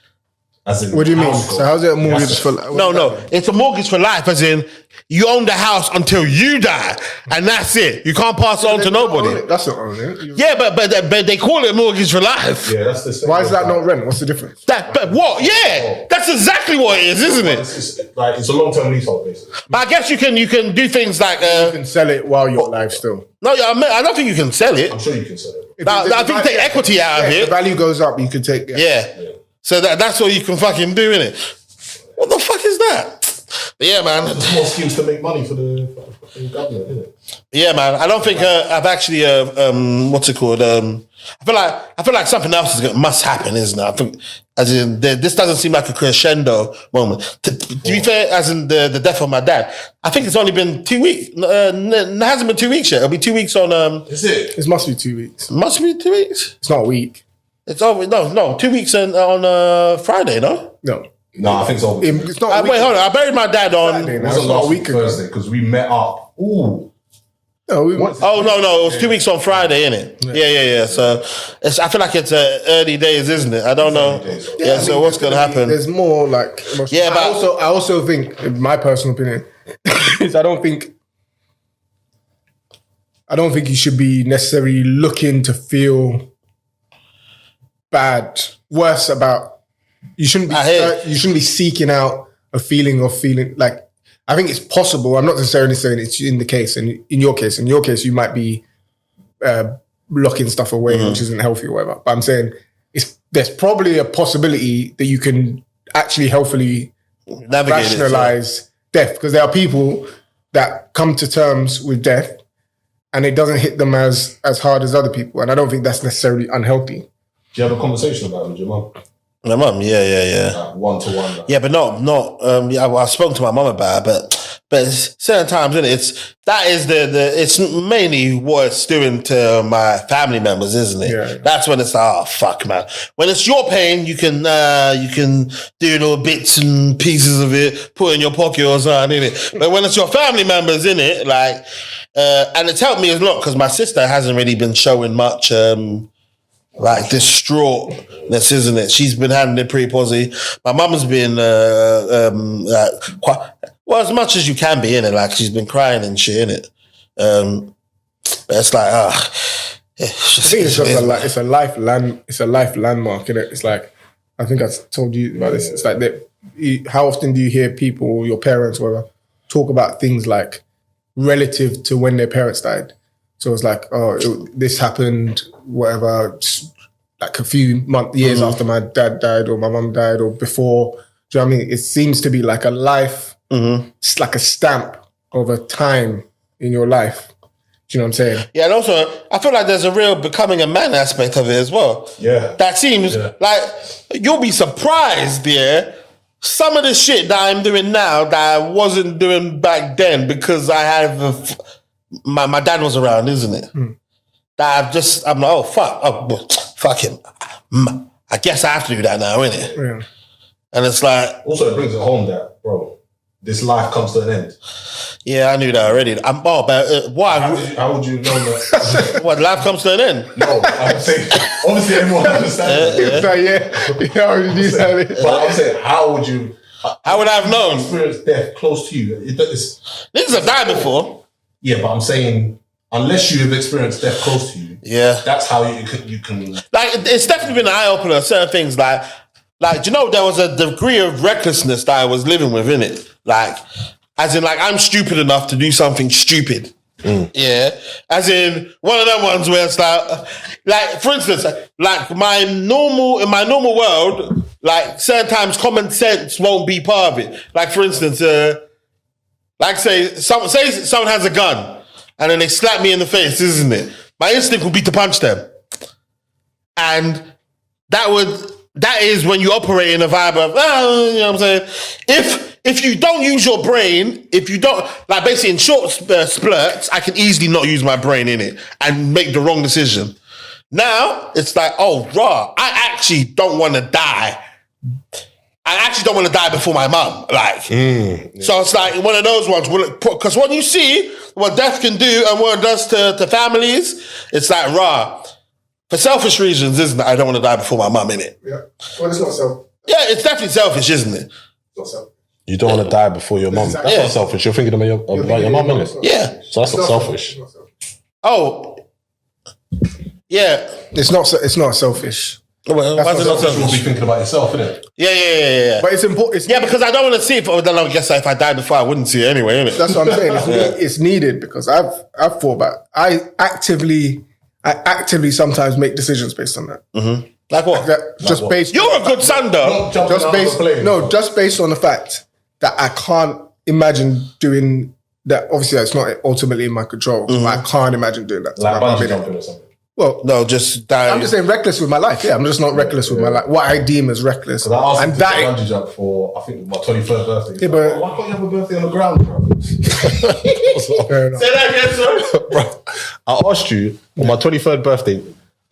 What do you mean? So how's it a mortgage for life? No. It's a mortgage for life, as in, you own the house until you die, and that's it. You can't pass it on to nobody. That's not owning it. Yeah, but they call it mortgage for life. Yeah, that's the same. Why is that not rent? What's the difference? But what? Yeah, that's exactly what it is, isn't it? It's a long-term leasehold, basically. But I guess you can do things like You can sell it while you're alive still. no, I don't think you can sell it. I'm sure you can sell it. I think you take equity out of If it. the value goes up, you could take. Yeah. So that's what you can fucking do, innit? What the fuck is that? But yeah, man. There's more schemes to make money for the government, isn't it? Yeah, man. I don't think I've actually what's it called? I feel like something else must happen, isn't it? I think as in this doesn't seem like a crescendo moment. To be fair, as in the death of my dad, I think it's only been 2 weeks. It hasn't been 2 weeks yet. It'll be 2 weeks on. Is it? It must be 2 weeks. Must be 2 weeks. It's not a week. It's over. No, 2 weeks on Friday. No. No, I think it's over. It's not. A week. Wait, hold on. I buried my dad on. Saturday, It now. wasn't It's not last a week ago. Thursday because we met up. Ooh. No, Oh no! It was 2 weeks on Friday, innit? Yeah. So I feel like it's early days, isn't it? I don't know. Yeah. So what's gonna happen? There's more like. Yeah, but I also think, in my personal opinion, is I don't think you should be necessarily looking to feel bad, worse about. You shouldn't be seeking out a feeling of feeling like. I think it's possible. I'm not necessarily saying it's in the case. And in your case, you might be locking stuff away, which isn't healthy or whatever. But I'm saying there's probably a possibility that you can actually healthily rationalize death, because there are people that come to terms with death and it doesn't hit them as hard as other people. And I don't think that's necessarily unhealthy. Do you have a conversation about it with your mum? My mum, yeah. Like one-to-one. Like. Yeah, but not. I've spoken to my mum about it, but certain times, isn't it? It's mainly what it's doing to my family members, isn't it? Yeah. That's when it's fuck, man. When it's your pain, you can do little bits and pieces of it, put in your pocket or something, innit? But when it's your family members, innit, like, and it's helped me a lot because my sister hasn't really been showing much. Like distraughtness, isn't it? She's been handling it pretty positive. My mum's been quite as much as you can be in it. Like she's been crying and shit in it. But it's like I think it's just a life landmark, innit? It's like, I think I told you about this. It's like how often do you hear people, your parents, whatever, talk about things like relative to when their parents died? So it's like, this happened, whatever, like a few years after my dad died or my mum died or before. Do you know what I mean? It seems to be like a life, it's like a stamp of a time in your life. Do you know what I'm saying? Yeah, and also, I feel like there's a real becoming a man aspect of it as well. Yeah. That seems like, you'll be surprised, some of the shit that I'm doing now that I wasn't doing back then because I have my dad was around, isn't it? That I'm like, fuck him. I guess I have to do that now, innit? Yeah. And it's like... Also, it brings it home that, bro, this life comes to an end. Yeah, I knew that already. Why? How would you know that? What, life comes to an end? No, I'm saying, obviously everyone understands. Yeah, I already knew that. But I'm saying, how would you... How would I have known? Experience death close to you. Niggas have died before. Yeah, but I'm saying, unless you have experienced death close to you, that's how you can. Like, it's definitely been an eye opener. Certain things, like, do you know, there was a degree of recklessness that I was living with in it. Like, as in, like, I'm stupid enough to do something stupid. Yeah, as in one of them ones where it's like for instance, like in my normal world, like certain times common sense won't be part of it. Like for instance, like say someone has a gun and then they slap me in the face, isn't it? My instinct would be to punch them, and that is when you operate in a vibe of you know what I'm saying. If you don't use your brain, if you don't, like basically in short splurts, I can easily not use my brain in it and make the wrong decision. Now, it's like, oh, raw, I actually don't want to die. I actually don't want to die before my mum. Like, so it's like one of those ones. Because when you see what death can do and what it does to families, it's like, raw. For selfish reasons, isn't it? I don't want to die before my mum, innit? Yeah. Well, it's not selfish. Yeah, it's definitely selfish, isn't it? It's not selfish. You don't want to die before your mum. That's not selfish. You're thinking about your mum, innit? Yeah. So that's not selfish. Oh. Yeah. It's not selfish. Well, why is it not selfish? You'll be thinking about yourself, innit? Yeah. But it's important. Yeah, because I don't want to see it. Then I guess if I died before, I wouldn't see it anyway, innit? That's what I'm saying. It's needed because I've thought about. I actively sometimes make decisions based on that. Mm-hmm. Like what? Just based. You're a good son, though. Just based on the fact that I can't imagine doing that. Obviously, that's not ultimately in my control. But I can't imagine doing that. Like bungee jumping or something. Well, no, just die. I'm just saying reckless with my life. Yeah, I'm just not reckless with my life. What I deem as reckless. I asked him to bungee jump for, I think, my 23rd birthday. Yeah, but why can't you have a birthday on the ground, bro? Fair enough. Say that again, sir. Bro, I asked you on my 23rd birthday,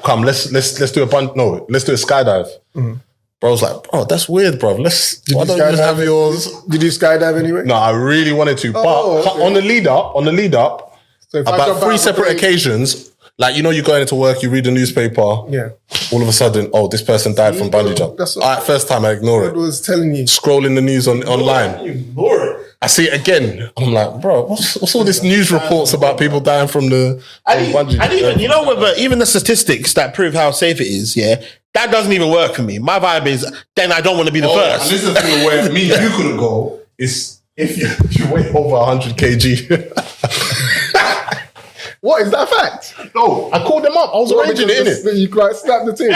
come, let's do let's do a skydive. Bro, I was like, bro, that's weird, bro. Why don't you just have yours? Did you skydive anyway? No, I really wanted to, but okay. on the lead up, So if I about jump out 3 of the separate plane- occasions, like, you know, you're going into work, you read the newspaper. Yeah. All of a sudden, oh, this person died from bungee jump. That's what- All right, first time I ignore God it. was telling you. Scrolling the news online. Ignore it. I see it again. I'm like, bro, what's all this news reports about people dying from the bungee jump? And even, you know, with even the statistics that prove how safe it is, yeah, that doesn't even work for me. My vibe is, then I don't want to be the first. And this is the thing where me and you couldn't go, is if you weigh over 100 kg. What is that fact? No, I called them up. I was arranging it, innit? You quite snapped the team.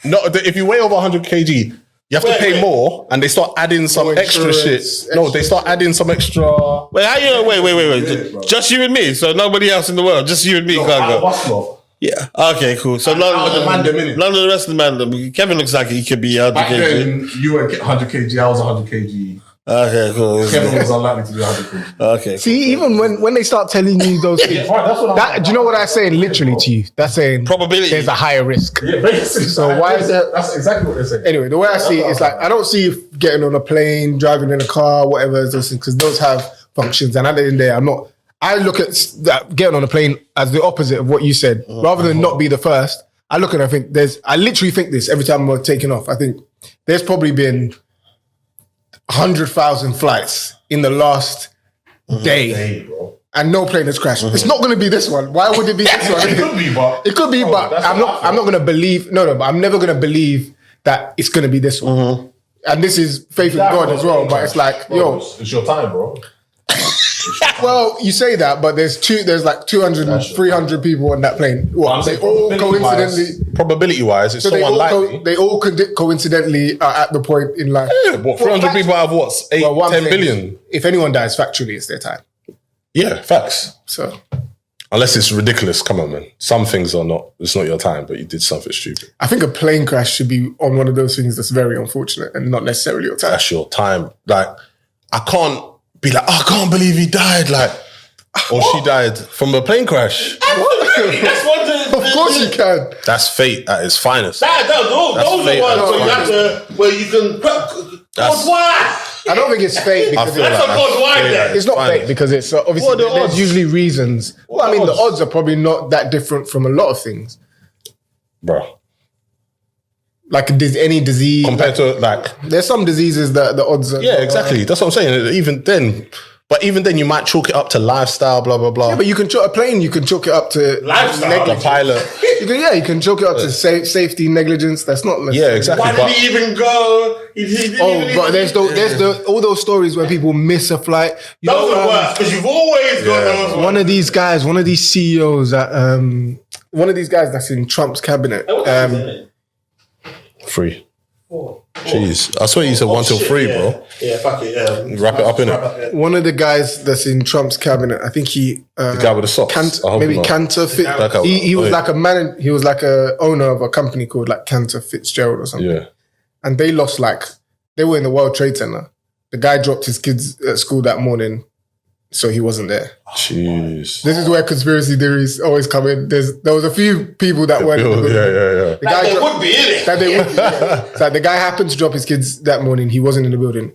No, if you weigh over 100 kg, you have to pay more, and they start adding some extra shit. No, they start adding some extra. Wait, how you? Wait. Just you and me, so nobody else in the world. Just you and me, can't go. Yeah. Okay. Cool. So none of the rest of the man. Kevin looks like he could be 100 Back kg. then, you were 100 kg. I was 100 kg. Okay. Cool. Kevin was unlikely to be 100 kg. Okay. See, even when they start telling you those things, do you know what I'm saying? Literally to you, that's saying Probability. There's a higher risk. Yeah, basically. So why is that? That's exactly what they're saying. Anyway, the way I see it is like I don't see you getting on a plane, driving in a car, whatever those things, because those have functions. And at the end of the day, I look at that getting on a plane as the opposite of what you said. Rather than not be the first, I look at it and think I literally think this every time we're taking off. I think there's probably been 100,000 flights in the last day. Bro. And no plane has crashed. It's not going to be this one. Why would it be this one? It could be, but I'm not going to believe. No, but I'm never going to believe that it's going to be this one. And this is faith in God as well. But it's like, bro, it's your time, bro. Well, you say that, but there's like 200, 300 people on that plane. What? They all coincidentally. Probability-wise, it's so unlikely. They all coincidentally are at the point in life. Yeah, what, 300 people out of what? 10 billion? If anyone dies factually, it's their time. Yeah, facts. So, unless it's ridiculous, come on, man. Some things are not. It's not your time, but you did something stupid. I think a plane crash should be on one of those things that's very unfortunate and not necessarily your time. That's your time. Like, I can't be like, I can't believe he died. Like, or she died from a plane crash. Of course you can. That's fate at its finest. Those are the ones where you have to, where you can. I don't think it's fate because it's not fate because it's obviously there's usually reasons. Well, I mean, the odds are probably not that different from a lot of things. Bro. Like any disease. Compared to like. There's some diseases that the odds are. Yeah, exactly. That's what I'm saying. Even then, But even then, you might chalk it up to lifestyle, blah blah blah. Yeah, but you can chalk a plane. You can chalk it up to Lifestyle. The pilot. You can chalk it up to safety, negligence. That's not. Yeah, exactly. Why did he even go? He didn't But there's all those stories where people miss a flight. You Those know, are worse because you've always got those ones. one of these CEOs that one of these guys that's in Trump's cabinet. Free. Jeez, I swear you said 1 till 3, bro. Yeah, fuck it. Yeah. Wrap it up, innit? One of the guys that's in Trump's cabinet, I think he The guy with the socks. I hope maybe not. Cantor Fit. That guy- He was wait. like a man. He was like a owner of a company called like Cantor Fitzgerald or something. Yeah. And they lost they were in the World Trade Center. The guy dropped his kids at school that morning, so he wasn't there. Jeez. This is where conspiracy theories always come in. There was a few people that weren't in the building. Yeah. The guy They dropped- would be in it. that they would be. It's like the guy happened to drop his kids that morning. He wasn't in the building.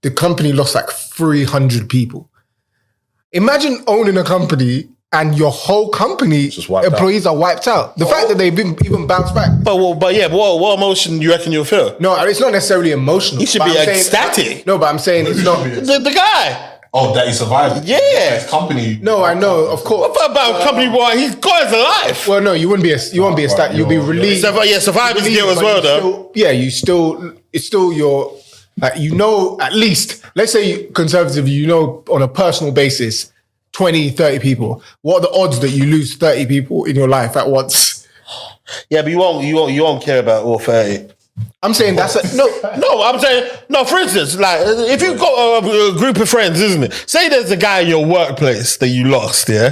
The company lost like 300 people. Imagine owning a company and your whole company Just wiped employees are wiped out. The fact that they've been even bounced back. But what emotion do you reckon you'll feel? No, it's not necessarily emotional. You should but be I'm saying- ecstatic. No, but I'm saying it's not. The guy. Oh, that he survived. Yeah. His company. No, I know, of course. What about a company boy? He's got his life. Well, no, you won't be a stat. You'll be released. Survivor's guilt as well, though. It's still your, like, at least, let's say conservatively, on a personal basis, 20, 30 people. What are the odds that you lose 30 people in your life at once? Yeah, but you won't care about all 30. I'm saying that's no. I'm saying, for instance, like, if you've got a group of friends, isn't it? Say there's a guy in your workplace that you lost, yeah?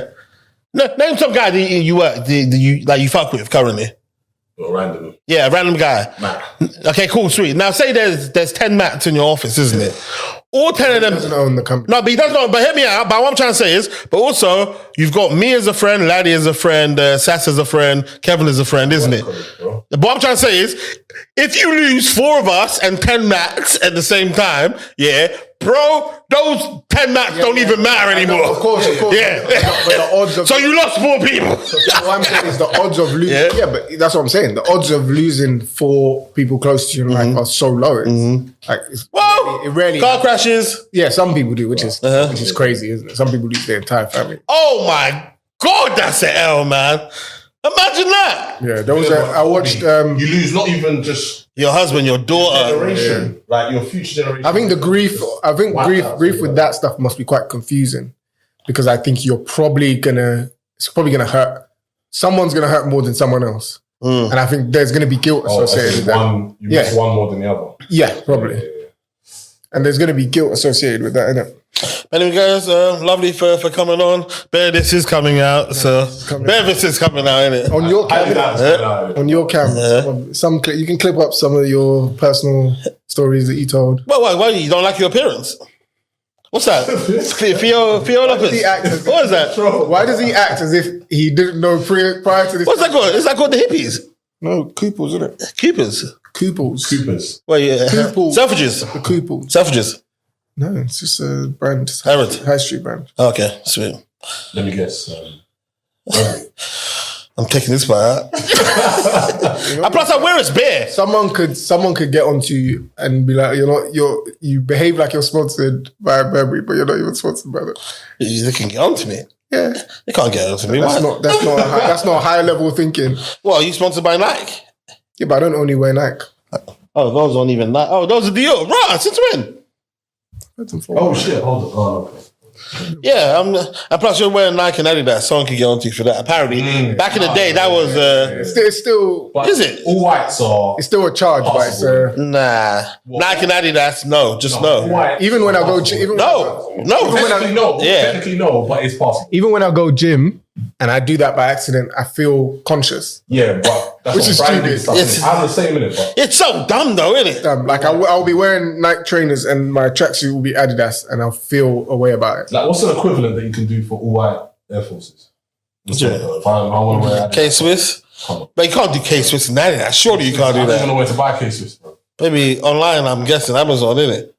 Name some guy that you work, you fuck with currently. Random. Yeah, a random guy. Matt. Okay, cool, sweet. Now say there's 10 Matts in your office, isn't it? All 10 of them. He doesn't own the company. No, but he does not. But hear me out. But what I'm trying to say is, but also you've got me as a friend, Ladi as a friend, Sass as a friend, Kevin as a friend, isn't it? But what I'm trying to say is, if you lose 4 of us and 10 Macs at the same time, yeah, bro, those 10 Macs don't even matter anymore. Of course. Yeah. But the odds of So you lost 4 people. what I'm saying is the odds of losing. Yeah. Yeah, but that's what I'm saying. The odds of losing 4 people close to you in life are so low. It rarely. Car crashes. Yeah, some people do, which is crazy, isn't it? Some people lose their entire family. Oh my God, that's an L, man. Imagine that. Yeah, there was I watched. You lose not even just Your husband, your daughter. generation, like your future generation. I think the grief. I think Wow. grief with that stuff must be quite confusing, because I think it's probably gonna hurt. Someone's gonna hurt more than someone else, and I think there's gonna be guilt associated with that. You miss one more than the other. Yeah, probably. And there's gonna be guilt associated with that, innit? Anyway, guys, lovely for coming on. Bear This is coming out, so Bear This is coming out, innit? On your camera, on your camera, you can clip up some of your personal stories that you told. Well, why you don't like your appearance? What's that? Theo Lopez. What is that? Why does he act as if he didn't know prior to this? What's that called? Is that called the hippies? No, Couples, isn't it? Coopers. Couples. Well, yeah. Couples. Selfridges. The Couples. Selfridges. No, it's just a brand. Harrods. High street brand. Okay, sweet. Let me guess. I'm taking this part out. And plus, I wear it's bare. Someone could get onto you and be like, you behave like you're sponsored by a Burberry, but you're not even sponsored by that. They can get onto me. Yeah, They can't get onto me. that's Why? not a high level thinking. What, are you sponsored by Nike? Yeah, but I don't only wear Nike. Oh, those aren't even Nike. Oh, those are Dior. Right, since when? Oh shit! Hold on. Oh, okay. Yeah, and plus you're wearing Nike and Adidas. Someone can get onto you for that. Apparently, back in the day, that was. It's still But Is it? all whites are? it's still a charge, but it's Nah, Nike and Adidas. No, just no. White. even when I go even No. Technically no. Yeah. Technically no, but it's possible. even when I go gym and I do that by accident, I feel conscious. Yeah, but that's Which what is branding stupid. stuff Yes. is. I'm the same in it, but It's so dumb, though, isn't it? Like I'll be wearing Nike trainers and my tracksuit will be Adidas, and I'll feel a way about it. like, what's an equivalent that you can do for all white Air Forces? Yeah. If I want to wear Adidas, K Swiss, come on. but you can't do K Swiss and Adidas. Surely you can't I do don't even know that. where to buy cases, bro. Maybe online. I'm guessing Amazon, isn't it?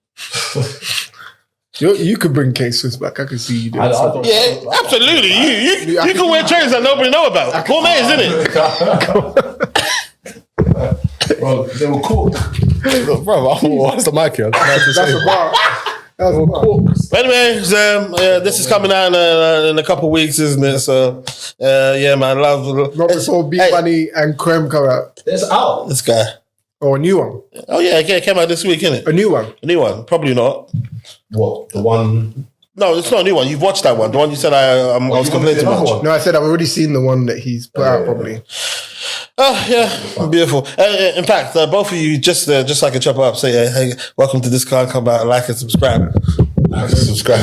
You could bring K-Swiss back. I can see you doing I something. don't- Yeah, absolutely. You can wear trainers that nobody know about. Gourmet, isn't it? Bro, they were cool. Bro, What's the mic here? That's a bar. But anyway, this is coming out in a couple of weeks, isn't it? So, yeah, man, love. Not before B Money and Creme come out. It's out. This guy. Or a new one. Oh, yeah, it came out this week, innit? A new one. A new one. Probably not. What? The one... No, it's not a new one. You've watched that one. The one you said I was complaining about. No, I said I've already seen the one that he's put out, probably. Oh, yeah. Beautiful. In fact, both of you, just like a chop up, say, hey, welcome to this car. Come back, like and subscribe. Subscribe.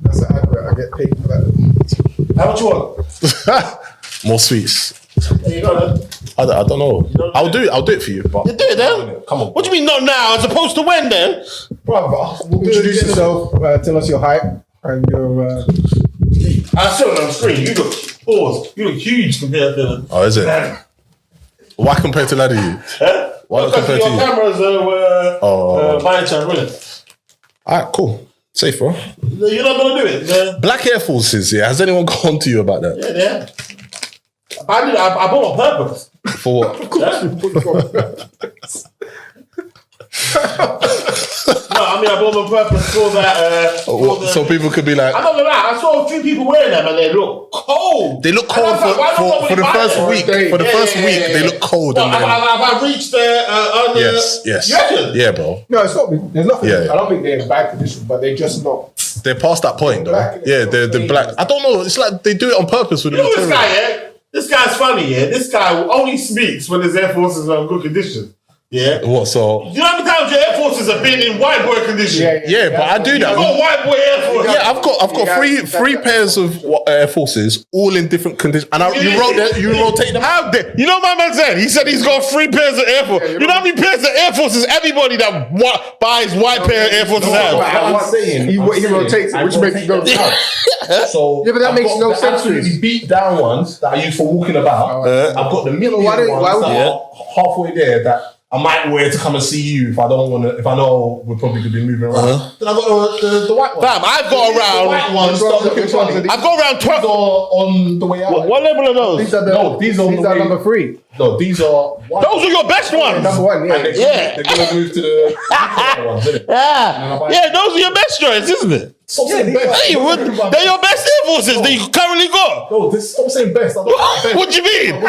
That's an advert. I get paid for that. How much you want? More sweets. There you go, then. I don't know. I'll do it for you. But You do it then? Come on. What do you mean not now as opposed to when then? Bro, introduce yourself. Tell us your height and your... I saw it on the screen. You look pause. You look huge compared to... Oh, is it? Why compared to Ladi? Huh? Why not compared to your you? cameras were buying time, wasn't it? Alright, cool. Safe, bro. You're not going to do it. Black Air Forces, yeah. Has anyone gone to you about that? Yeah, they have. I bought on purpose. For what? No, I mean I bought on purpose for that. So people could be like, I'm not gonna lie, I saw a few people wearing them and they look cold. they look cold for the first week. For the first week, they look cold. No, And then, have I reached the... yes. You reckon? Yeah, bro. No, it's not. There's nothing. Yeah. I don't think they're in bad condition, but they're just not. They're past that point, though. Black. Yeah, they're black. I don't know. It's like they do it on purpose with the You know this material. guy, yeah? This guy's funny, yeah? This guy only speaks when his Air Forces are in good condition. Yeah? What, so? You know how many times your Air Forces have been in white boy condition? Yeah, but I do that. You've got white boy Air Force. Yeah, I've got three pairs of Air Forces, all in different conditions, and you rotate them. How dare you know what my man said? He said he's got 3 pairs of Air Force. You know how many pairs of Air Forces everybody that buys white pair of Air Forces has? I'm saying He rotates it, which makes no sense. So Yeah, but that I've makes got no the sense. absolutely beat down ones that I use for walking about. I've got the million Why ones would- that are halfway there that I might wear to come and see you if I don't want to. If I know we're probably going to be moving around. Then I've got the white ones. Fam, I've got The around. white ones start looking funny. I've got around These 12. are on the way out. What level are those? These are These are number 3. No, these are. Those are your best ones. Number 1, yeah. And Yeah. they're going to move to the ones, isn't it? Yeah, those are your best joints, isn't it? Stop saying best. Hey, they're your best Air Forces that you currently got. No, stop saying best. I don't like best. What do you mean?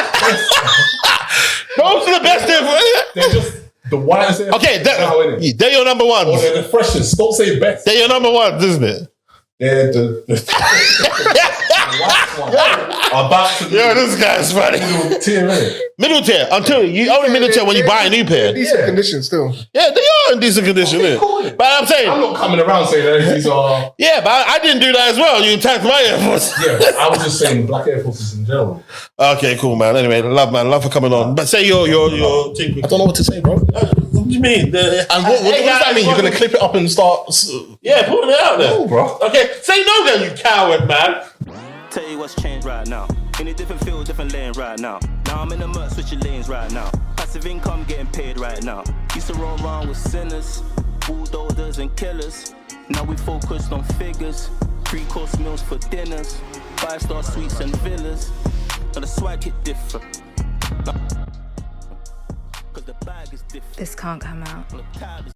Those are the best Air Forces. They're just the whitest. Okay, they're your number Oh, ones. they're the freshest. Don't say best. They're your number ones, isn't it? They're the white ones. About to Yo, this guy's funny. tier, innit? Middle tier. Until you only middle tier when you buy a new pair. Decent condition still. Yeah, they are in decent condition. Okay, innit? cool. But I'm saying, I'm not coming around saying that these are. yeah, but I didn't do that as well. You attacked my Air Force. Yeah, I was just saying Black Air Forces in general. Okay, cool, man. Anyway, love for coming on. But say your thing. I don't know what to say, bro. What do you mean? And what does that mean? You're gonna clip it up and start? Yeah, put it out there. No, bro. Okay, say no then, you coward, man. Tell you what's changed right now. In a different field, different lane right now. Now I'm in the mud, switching lanes right now. Passive income getting paid right now. Used to roll around with sinners, bulldozers and killers. Now we focused on figures, 3-course meals for dinners, 5-star suites and villas. Now the swag hit different. Cause the bag is different. This can't come out. The tab is